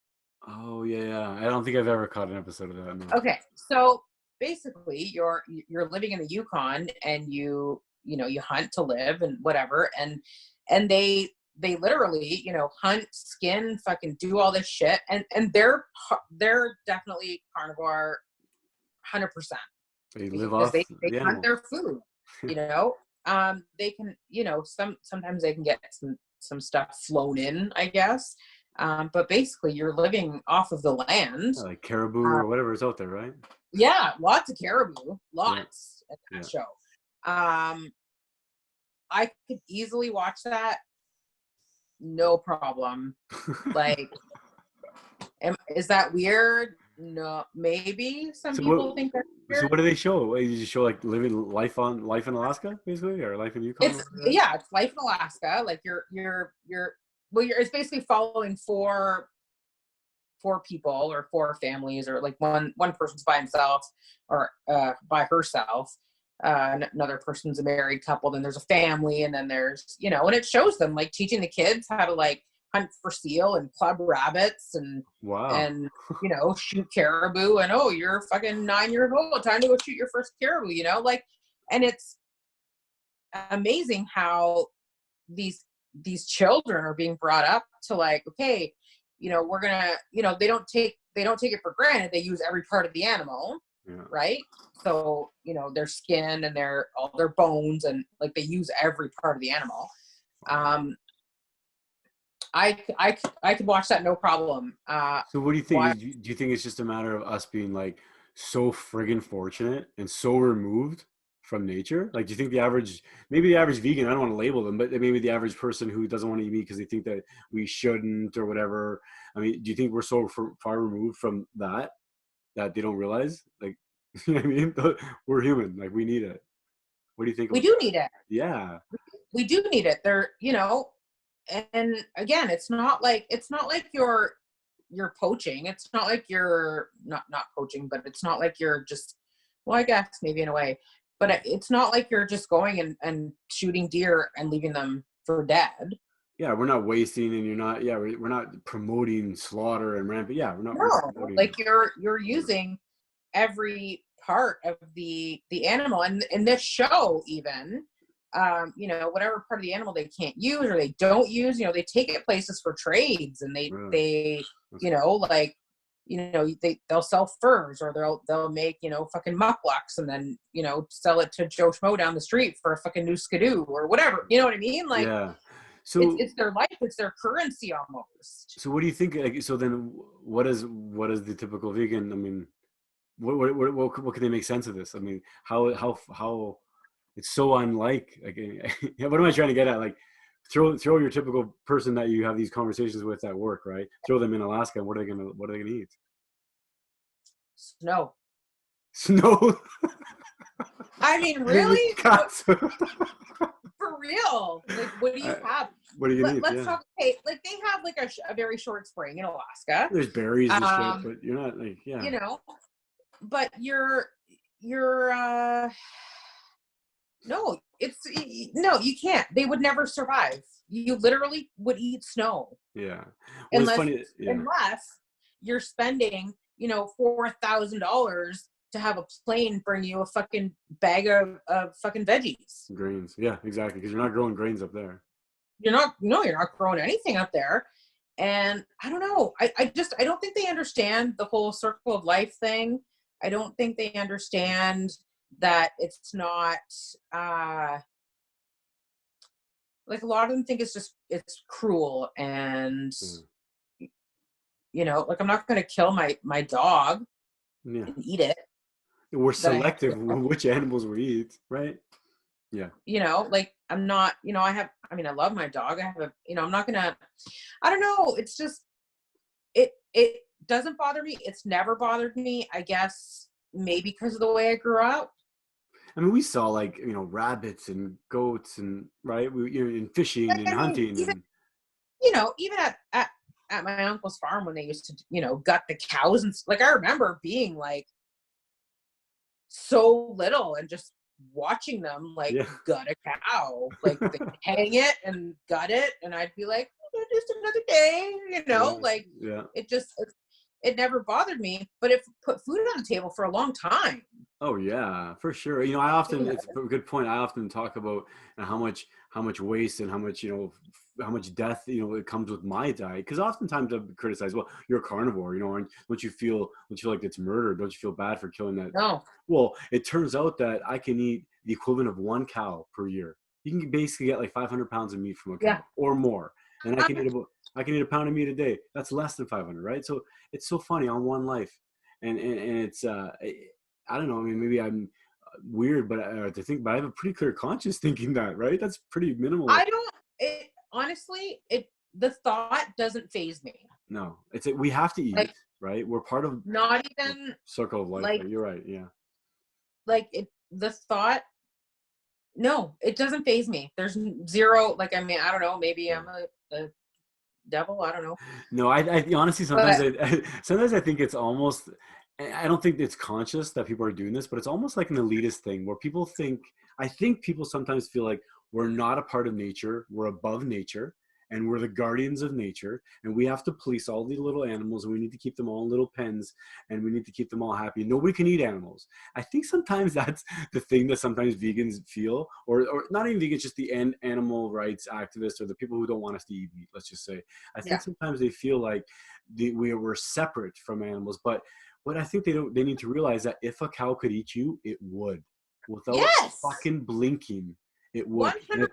Oh yeah. I don't think I've ever caught an episode of that. No. Okay. So basically you're living in the Yukon and you hunt to live and whatever. And they literally, hunt, skin, fucking do all this shit. And they're definitely carnivore 100%. They live Because off they the hunt animal. their food, they can, sometimes they can get some stuff flown in, I guess. But basically you're living off of the land. Yeah, like caribou or whatever is out there, right? Yeah, lots of caribou, lots at that show. I could easily watch that, no problem. Like, is that weird? No, maybe some people think that's weird. So what do they show? You just show like living life in Alaska, basically, or life in Yukon? It's life in Alaska. Like it's basically following four people or four families, or like one person's by himself or by herself. Another person's a married couple. Then there's a family, and then there's and it shows them like teaching the kids how to like hunt for seal and club rabbits and shoot caribou. And you're fucking 9 years old, time to go shoot your first caribou. Like, and it's amazing how these children are being brought up to like, okay, we're gonna, they don't take it for granted. They use every part of the animal, right? So, their skin and all their bones, and like they use every part of the animal. I could watch that, no problem. So what do you think? Do you think it's just a matter of us being like so friggin' fortunate and so removed from nature? Like, do you think maybe the average vegan, I don't want to label them, but maybe the average person who doesn't want to eat meat because they think that we shouldn't or whatever. I mean, do you think we're so far removed from that they don't realize? Like, you know what I mean? We're human. Like, we need it. What do you think? We do need it. Yeah. We do need it. And again, it's not like you're poaching. It's not like you're not poaching, but it's not like you're just, well, I guess maybe in a way, but it's not like you're just going and shooting deer and leaving them for dead. Yeah, we're not wasting, and you're not. Yeah, we're not promoting slaughter and rampant. Yeah, we're not. No, like you're using every part of the animal, and in this show, even, whatever part of the animal they can't use or they don't use, they take it places for trades, and they like they'll sell furs, or they'll make, fucking mucklucks, and then, sell it to Joe Schmo down the street for a fucking new skidoo or whatever. You know what I mean? Like, yeah. So it's their life, it's their currency almost. So what do you think? Like, so then, what is the typical vegan? I mean, what can they make sense of this? I mean, how it's so unlike. Like, what am I trying to get at? Like, throw your typical person that you have these conversations with at work, right? Throw them in Alaska, and what are they gonna eat? Snow. Snow. I mean, really? For real? Like, what do you have? What are you gonna eat? Let's talk. Hey, like, they have like a very short spring in Alaska. There's berries and shit, but you're not like, yeah. But you're no, you can't. They would never survive. You literally would eat snow. Yeah. Well, unless you're spending, $4,000 to have a plane bring you a fucking bag of fucking veggies. Grains. Yeah, exactly. Because you're not growing grains up there. You're not growing anything up there. And I don't know. I don't think they understand the whole circle of life thing. I don't think they understand that it's not, like, a lot of them think it's cruel, and, like, I'm not going to kill my dog and eat it. We're selective which animals we eat, right? Yeah. Like, I'm not, I love my dog. I'm not gonna, I don't know. It's just, it doesn't bother me. It's never bothered me. I guess maybe because of the way I grew up. I mean, we saw, like, rabbits and goats, and right, in fishing and hunting, even at my uncle's farm, when they used to, gut the cows, and like, I remember being like so little and just watching them, like, gut a cow, like, they hang it and gut it, and I'd be like, just another day, it never bothered me, but it put food on the table for a long time. Oh yeah, for sure. I often, it's a good point. I often talk about how much waste and how much death, it comes with my diet. Because oftentimes I've criticized, well, you're a carnivore, and don't you feel like it's murder? Don't you feel bad for killing that? No. Well, it turns out that I can eat the equivalent of one cow per year. You can basically get like 500 pounds of meat from a cow or more. And I can eat a pound of meat a day. That's less than 500, right? So it's so funny, on one life. And it's, I don't know, I mean, maybe I'm weird, but I have a pretty clear conscience thinking that, right? That's pretty minimal. Honestly, the thought doesn't faze me. No, we have to eat, like, right? We're part of not even circle of life. Like, you're right. Yeah. Like, the thought, no, it doesn't faze me. There's zero, like, I mean, I don't know, maybe I'm a devil, I don't know. No, I honestly, sometimes I think it's almost, I don't think it's conscious that people are doing this, but it's almost like an elitist thing where I think people sometimes feel like we're not a part of nature, we're above nature, and we're the guardians of nature, and we have to police all the little animals, and we need to keep them all in little pens, and we need to keep them all happy. Nobody can eat animals. I think sometimes that's the thing that sometimes vegans feel, or not even vegans, just the animal rights activists, or the people who don't want us to eat meat, let's just say. I think sometimes they feel like we're separate from animals, but I think they need to realize that if a cow could eat you, it would, without fucking blinking. It would. 100%.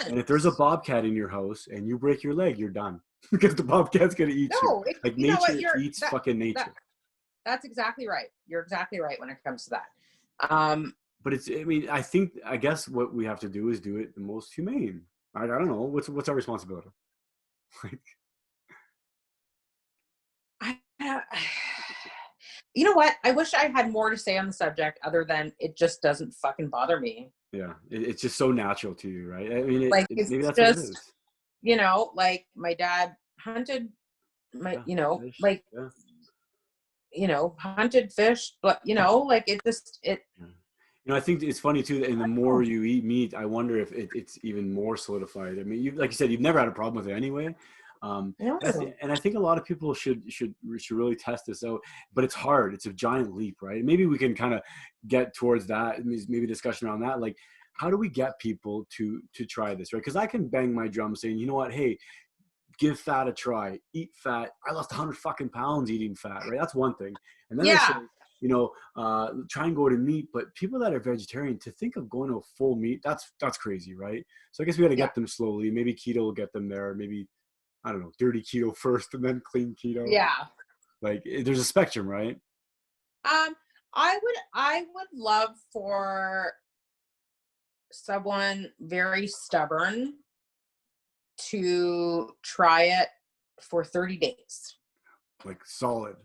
And if there's a bobcat in your house and you break your leg, you're done, because the bobcat's gonna eat you. Like, nature eats fucking nature. That's exactly right. You're exactly right when it comes to that. But I guess what we have to do is do it the most humane. I don't know. What's our responsibility? You know what? I wish I had more to say on the subject other than it just doesn't fucking bother me. Yeah, it's just so natural to you, right? I mean, maybe that's just, what it is. Like, my dad hunted, hunted fish, but like, it just, it. I think it's funny too, and the more you eat meat, I wonder if it's even more solidified. I mean, like you said, you've never had a problem with it anyway. And I think a lot of people should really test this out, but it's hard. It's a giant leap, right? Maybe we can kind of get towards that, and maybe discussion around that. Like, how do we get people to try this, right? Because I can bang my drum saying, you know what, hey, give fat a try, eat fat. I lost 100 fucking pounds eating fat, right? That's one thing. And then they say, Yeah. you know, try and go to meat. But people that are vegetarian, to think of going to a full meat, that's crazy, right? So I guess we got to get them slowly. Maybe keto will get them there. Maybe, I don't know, dirty keto first and then clean keto. Yeah. Like there's a spectrum, right? I would love for someone very stubborn to try it for 30 days. Like solid,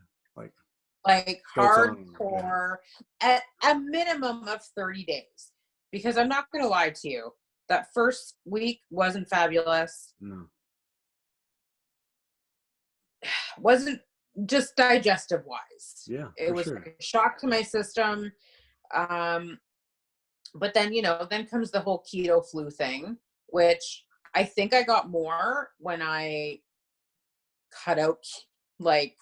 like hardcore, at a minimum of 30 days. Because I'm not going to lie to you, that first week wasn't fabulous. No. Wasn't just digestive wise. Yeah, it was like a shock to my system. But then, you know, then comes the whole keto flu thing, which I think I got more when I cut out like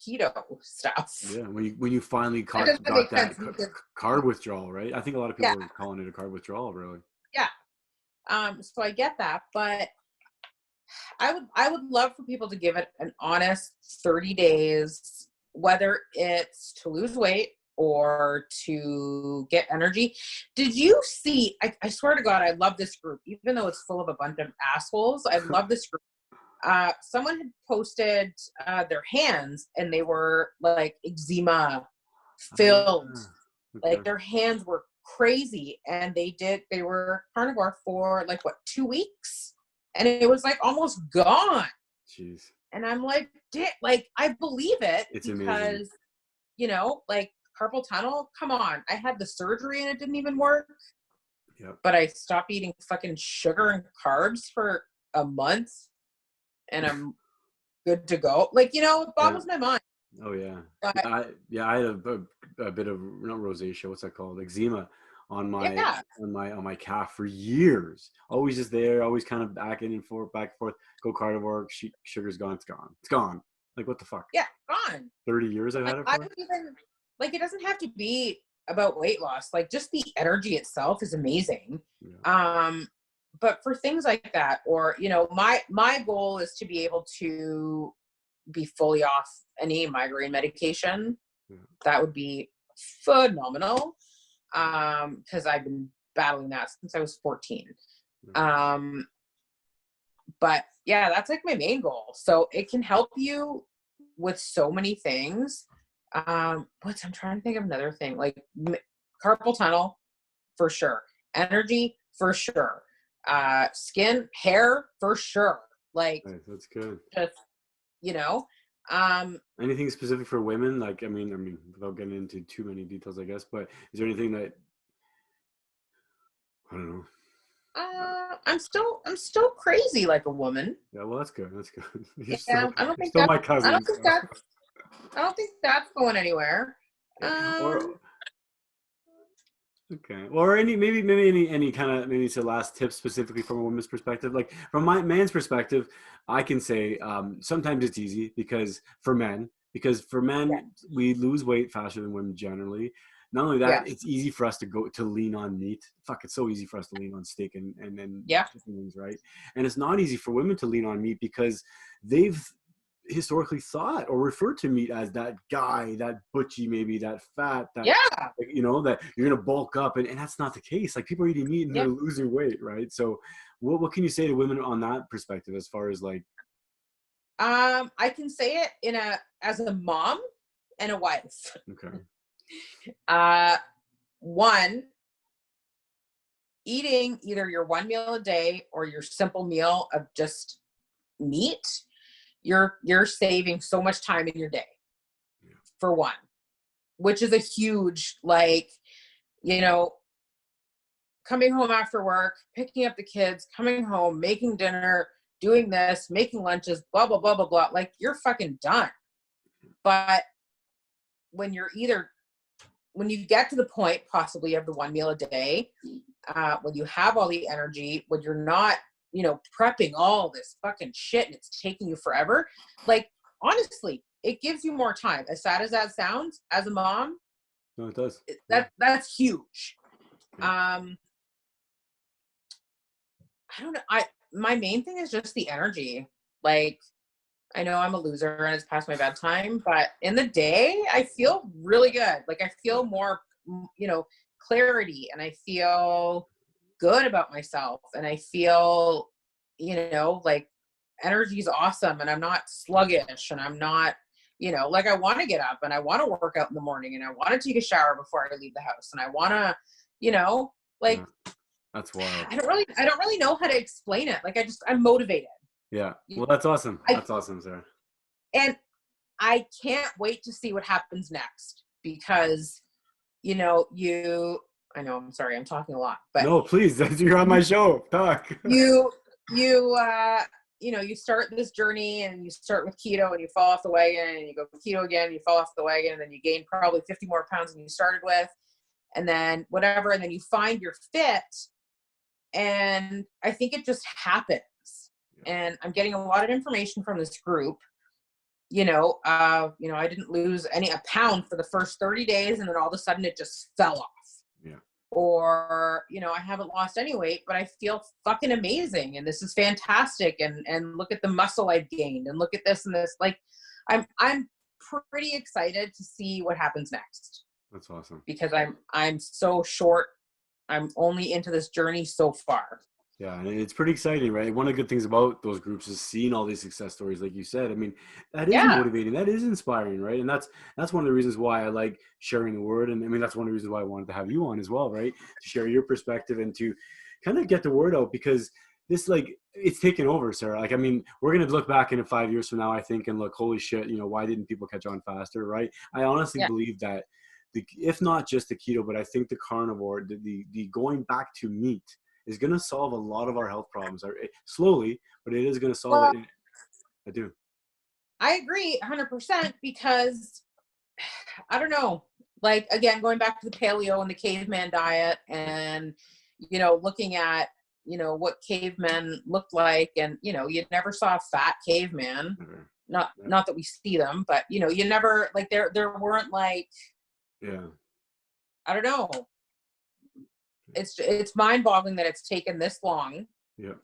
keto stuff. Yeah, when you finally got that carb withdrawal, right? I think a lot of people are calling it a carb withdrawal, really. Yeah. So I get that, but I would love for people to give it an honest 30 days, whether it's to lose weight or to get energy. Did you see, I swear to God, I love this group, even though it's full of a bunch of assholes. I love this group. Someone had posted their hands and they were like eczema filled. Okay. Like their hands were crazy, and they were carnivore for like 2 weeks, and it was like almost gone. Jeez. And I'm like, I believe it. It's because amazing. You know, like carpal tunnel, come on. I had the surgery and it didn't even work. Yep. But I stopped eating fucking sugar and carbs for a month, and I'm good to go. Like, you know, it boggles my mind. Oh yeah. But, I had a bit of, not rosacea, what's that called? Eczema on my calf for years. Always just there, always kind of back and forth, go carnivore, sugar's gone, it's gone. Like, what the fuck? Yeah, gone. 30 years I've had it for? I would even, like, it doesn't have to be about weight loss. Like, just the energy itself is amazing. Yeah. But for things like that, or, you know, my goal is to be able to be fully off any migraine medication. Yeah. That would be phenomenal. Because I've been battling that since I was 14. Yeah. But yeah, that's like my main goal. So it can help you with so many things. I'm trying to think of another thing, like carpal tunnel for sure. Energy for sure. Skin, hair for sure. Like, nice, that's good. Just, you know, anything specific for women? Like, I mean, without getting into too many details, I guess, but is there anything that, I don't know. I'm still crazy like a woman. Yeah, well, that's good. That's good. Yeah, I don't think still my cousin. I don't think that's going anywhere. Okay. Or maybe any kind of, maybe it's a last tip specifically from a woman's perspective. Like from my man's perspective, I can say sometimes it's easy because for men, we lose weight faster than women generally. Not only that, it's easy for us to lean on meat. Fuck, it's so easy for us to lean on steak and chicken wings, right? And it's not easy for women to lean on meat because they've historically thought or referred to meat as that guy, that butchie, maybe that fat, that you know, that you're gonna bulk up, and that's not the case. Like, people are eating meat and they're losing weight, right? So what can you say to women on that perspective, as far as like, I can say it as a mom and a wife. Okay. One, eating either your one meal a day or your simple meal of just meat, you're saving so much time in your day, for one, which is a huge, like, you know, coming home after work, picking up the kids, coming home, making dinner, doing this, making lunches, blah, blah, blah, blah, blah. Like, you're fucking done. But when you get to the point possibly of the one meal a day, when you have all the energy, when you're not, you know, prepping all this fucking shit and it's taking you forever, like, honestly, it gives you more time. As sad as that sounds, as a mom, no, it does. That's huge. I don't know. my main thing is just the energy. Like, I know I'm a loser and it's past my bedtime, but in the day, I feel really good. Like I feel more, clarity, and I feel good about myself, and I feel, like energy is awesome, and I'm not sluggish, and I'm not, like I want to get up and I want to work out in the morning, and I want to take a shower before I leave the house, and I want to, like, yeah, that's wild. I don't really know how to explain it. Like I'm motivated. Yeah. Well, that's awesome. That's awesome, Sarah. And I can't wait to see what happens next, because, I know, I'm sorry, I'm talking a lot, but no, please, you're on my show. Talk. you start this journey, and you start with keto, and you fall off the wagon, and you go keto again, you fall off the wagon, and then you gain probably 50 more pounds than you started with, and then whatever, and then you find your fit. And I think it just happens. And I'm getting a lot of information from this group. I didn't lose a pound for the first 30 days, and then all of a sudden it just fell off. Yeah. Or, I haven't lost any weight, but I feel fucking amazing, and this is fantastic. And look at the muscle I've gained, and look at this and this. Like, I'm pretty excited to see what happens next. That's awesome. Because I'm so short. I'm only into this journey so far. Yeah, and it's pretty exciting, right? One of the good things about those groups is seeing all these success stories, like you said. I mean, that is motivating. That is inspiring, right? And that's one of the reasons why I like sharing the word. And I mean, that's one of the reasons why I wanted to have you on as well, right? To share your perspective and to kind of get the word out, because this, like, it's taken over, Sarah. Like, I mean, we're going to look back in 5 years from now, I think, and look, holy shit, why didn't people catch on faster, right? I honestly believe that if not just the keto, but I think the carnivore, the going back to meat is going to solve a lot of our health problems slowly, but it is going to solve it. I do. I agree 100%, because I don't know, like, again, going back to the paleo and the caveman diet, and, looking at, what cavemen looked like, and, you never saw a fat caveman, not that we see them, but, you never, like, there weren't, like, I don't know. It's mind-boggling that it's taken this long to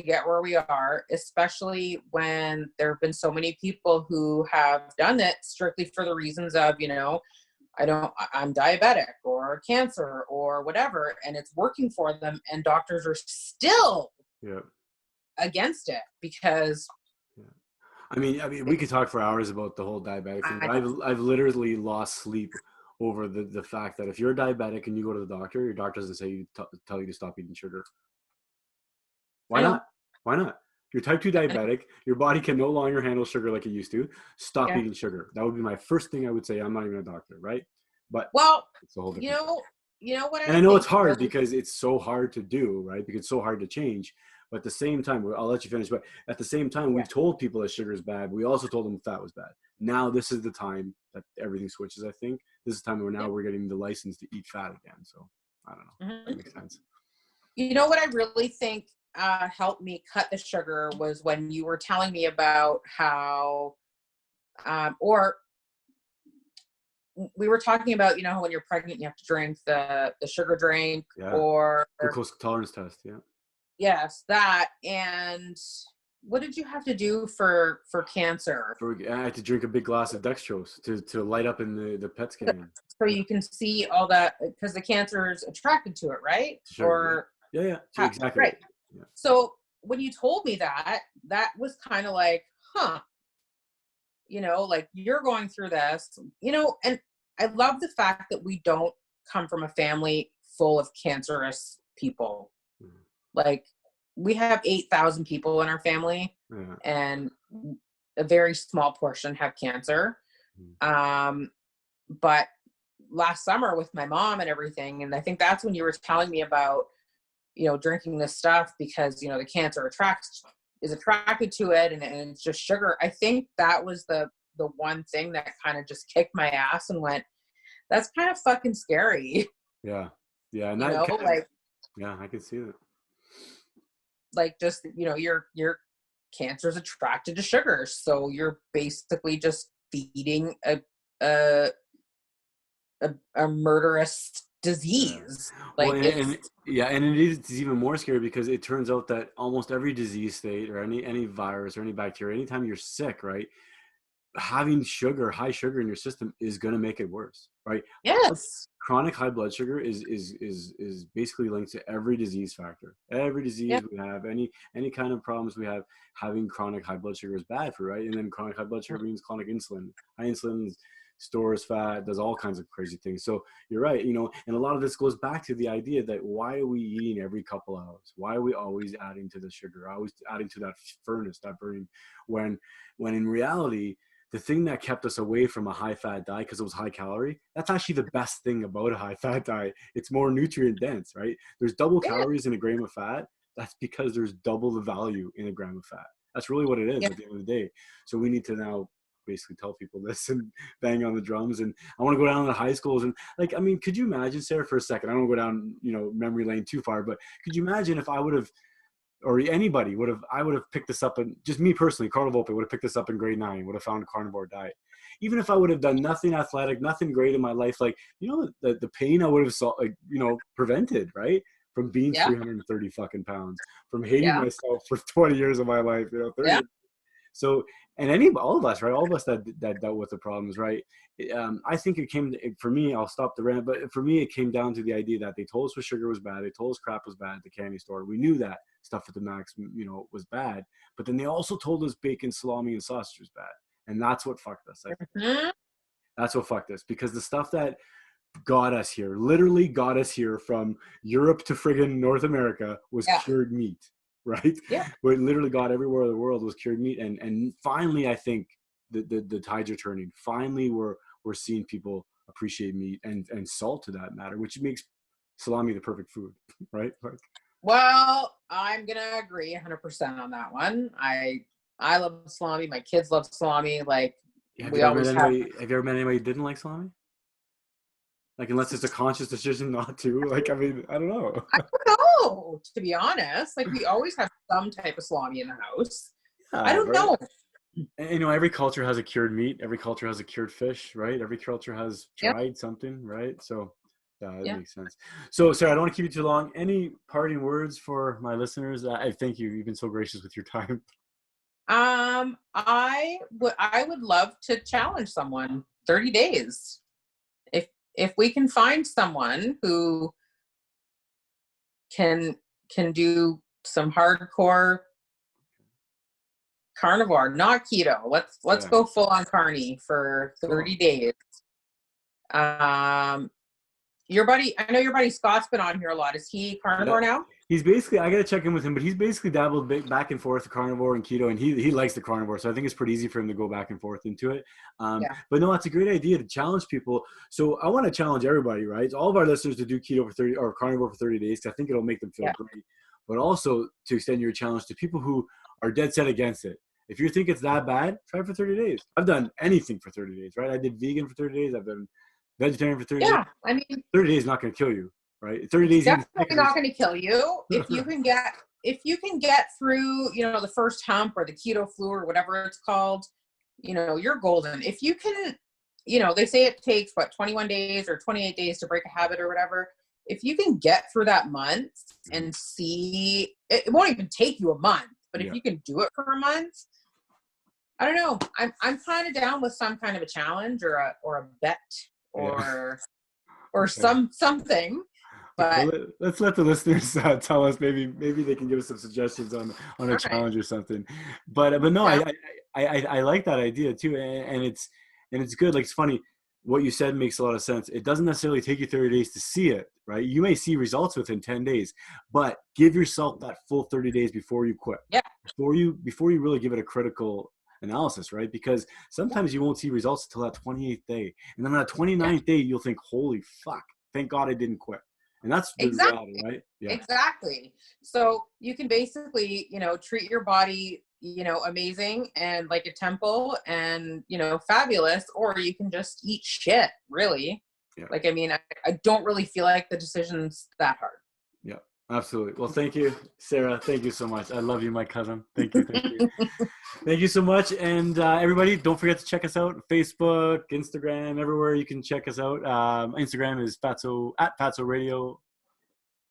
get where we are, especially when there have been so many people who have done it strictly for the reasons of, I'm diabetic or cancer or whatever, and it's working for them, and doctors are still against it because. I mean, we could talk for hours about the whole diabetic thing, but I've literally lost sleep over the fact that if you're diabetic and you go to the doctor, your doctor doesn't say tell you to stop eating sugar. Why not? Why not? You're type 2 diabetic. Your body can no longer handle sugar like it used to. Stop eating sugar. That would be my first thing I would say. I'm not even a doctor, right? But it's a whole different what and I know it's hard because it's so hard to do, right? Because it's so hard to change. But at the same time, I'll let you finish. But at the same time, we've told people that sugar is bad. We also told them fat was bad. Now this is the time that everything switches, I think. This is the time where now we're getting the license to eat fat again. So I don't know. That makes sense. What I really think helped me cut the sugar was when you were telling me about how, or we were talking about, when you're pregnant, you have to drink the sugar drink or glucose tolerance test. Yeah. Yes, that. And what did you have to do for cancer? I had to drink a big glass of dextrose to light up in the PET scan. So you can see all that, because the cancer is attracted to it, right? Sure, yeah, exactly. Right. Yeah. So when you told me that was kind of like, like, you're going through this, and I love the fact that we don't come from a family full of cancerous people. Mm-hmm. Like, we have 8,000 people in our family, and a very small portion have cancer. Mm-hmm. But last summer with my mom and everything, and I think that's when you were telling me about, drinking this stuff because, the cancer is attracted to it, and it's just sugar. I think that was the one thing that kind of just kicked my ass and went, that's kind of fucking scary. Yeah. And I can see that. Like, just, your cancer is attracted to sugar. So you're basically just feeding a murderous disease. Well, Like it's and it's even more scary because it turns out that almost every disease state or any virus or any bacteria, anytime you're sick, right, having high sugar in your system is going to make it worse, right? yes. Chronic high blood sugar is basically linked to every disease factor. Every Yeah. disease we have, any kind of problems we have, having chronic high blood sugar is bad for, right? And then chronic high blood sugar means chronic insulin. High insulin stores fat, does all kinds of crazy things. So you're right, and a lot of this goes back to the idea that why are we eating every couple hours? Why are we always adding to the sugar, always adding to that furnace, that burning, when in reality, the thing that kept us away from a high fat diet because it was high calorie, that's actually the best thing about a high fat diet. It's more nutrient dense, right? There's double Yeah. calories in a gram of fat. That's because there's double the value in a gram of fat. That's really what it is at the end of the day. So we need to now basically tell people this and bang on the drums. And I want to go down to the high schools and could you imagine, Sarah, for a second, I don't want to go down, memory lane too far, but could you imagine if I would have, or anybody would have, I would have picked this up, and just me personally, Carlo Volpe would have picked this up in grade 9, would have found a carnivore diet. Even if I would have done nothing athletic, nothing great in my life, the pain I would have prevented, right? From being 330 fucking pounds, from hating myself for 20 years of my life, 30. Yeah. So, and all of us, right? All of us that dealt with the problems, right? I think it came for me. I'll stop the rant, but for me, it came down to the idea that they told us what sugar was bad. They told us crap was bad at the candy store. We knew that stuff at the Max, was bad. But then they also told us bacon, salami, and sausage was bad, and that's what fucked us. I think. Mm-hmm. That's what fucked us, because the stuff that literally got us here from Europe to friggin' North America was cured meat. Right? Yeah. Where it literally got everywhere in the world was cured meat. And finally, I think the tides are turning. Finally, we're seeing people appreciate meat and salt to that matter, which makes salami the perfect food, right? Well, I'm going to agree 100% on that one. I love salami. My kids love salami. Like, have you ever met anybody who didn't like salami? Like, unless it's a conscious decision not to. I don't know. I don't know, to be honest. Like, we always have some type of salami in the house. I don't know. And, every culture has a cured meat. Every culture has a cured fish, right? Every culture has tried something, right? So, that makes sense. So, Sarah, I don't want to keep you too long. Any parting words for my listeners? I thank you. You've been so gracious with your time. I would love to challenge someone 30 days. If we can find someone who can do some hardcore carnivore, not keto. Let's go full on carny for 30 days. Your buddy, I know your buddy Scott's been on here a lot. Is he carnivore now? He's basically, I got to check in with him, but he's basically dabbled back and forth to carnivore and keto, and he likes the carnivore. So I think it's pretty easy for him to go back and forth into it. But no, it's a great idea to challenge people. So I want to challenge everybody, right? All of our listeners to do keto for 30 or carnivore for 30 days. I think it'll make them feel great, but also to extend your challenge to people who are dead set against it. If you think it's that bad, try it for 30 days. I've done anything for 30 days, right? I did vegan for 30 days. I've done vegetarian for 30 days. Yeah, I mean, 30 days is not going to kill you, right? 30 days definitely not going to kill you. If you can get through, the first hump or the keto flu or whatever it's called, you're golden. If you can, they say it takes 21 days or 28 days to break a habit or whatever. If you can get through that month and see, it won't even take you a month, but if you can do it for a month, I don't know. I'm kind of down with some kind of a challenge or a bet or something. But well, let's let the listeners tell us. Maybe they can give us some suggestions on a challenge or something. But no, I like that idea too, and it's good. Like, it's funny. What you said makes a lot of sense. It doesn't necessarily take you 30 days to see it, right? You may see results within 10 days, but give yourself that full 30 days before you quit. Yeah. Before you really give it a critical analysis, right? Because sometimes you won't see results until that 28th day. And then on that 29th day, you'll think, holy fuck, thank God I didn't quit. And that's the reality, right? Yeah. Exactly. So you can basically, treat your body, amazing and like a temple and, fabulous, or you can just eat shit, really. Yeah. Like, I mean, I don't really feel like the decision's that hard. Yeah, absolutely. Well, thank you, Sarah. Thank you so much. I love you, my cousin. Thank you. Thank you so much. And everybody, don't forget to check us out. Facebook, Instagram, everywhere you can check us out. Instagram is Fatso, at fatsoradio.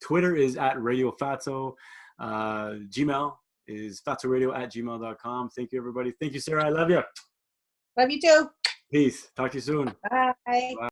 Twitter is at Radio Fatso. Gmail is fatsoradio@gmail.com. Thank you, everybody. Thank you, Sarah. I love you. Love you too. Peace. Talk to you soon. Bye. Bye.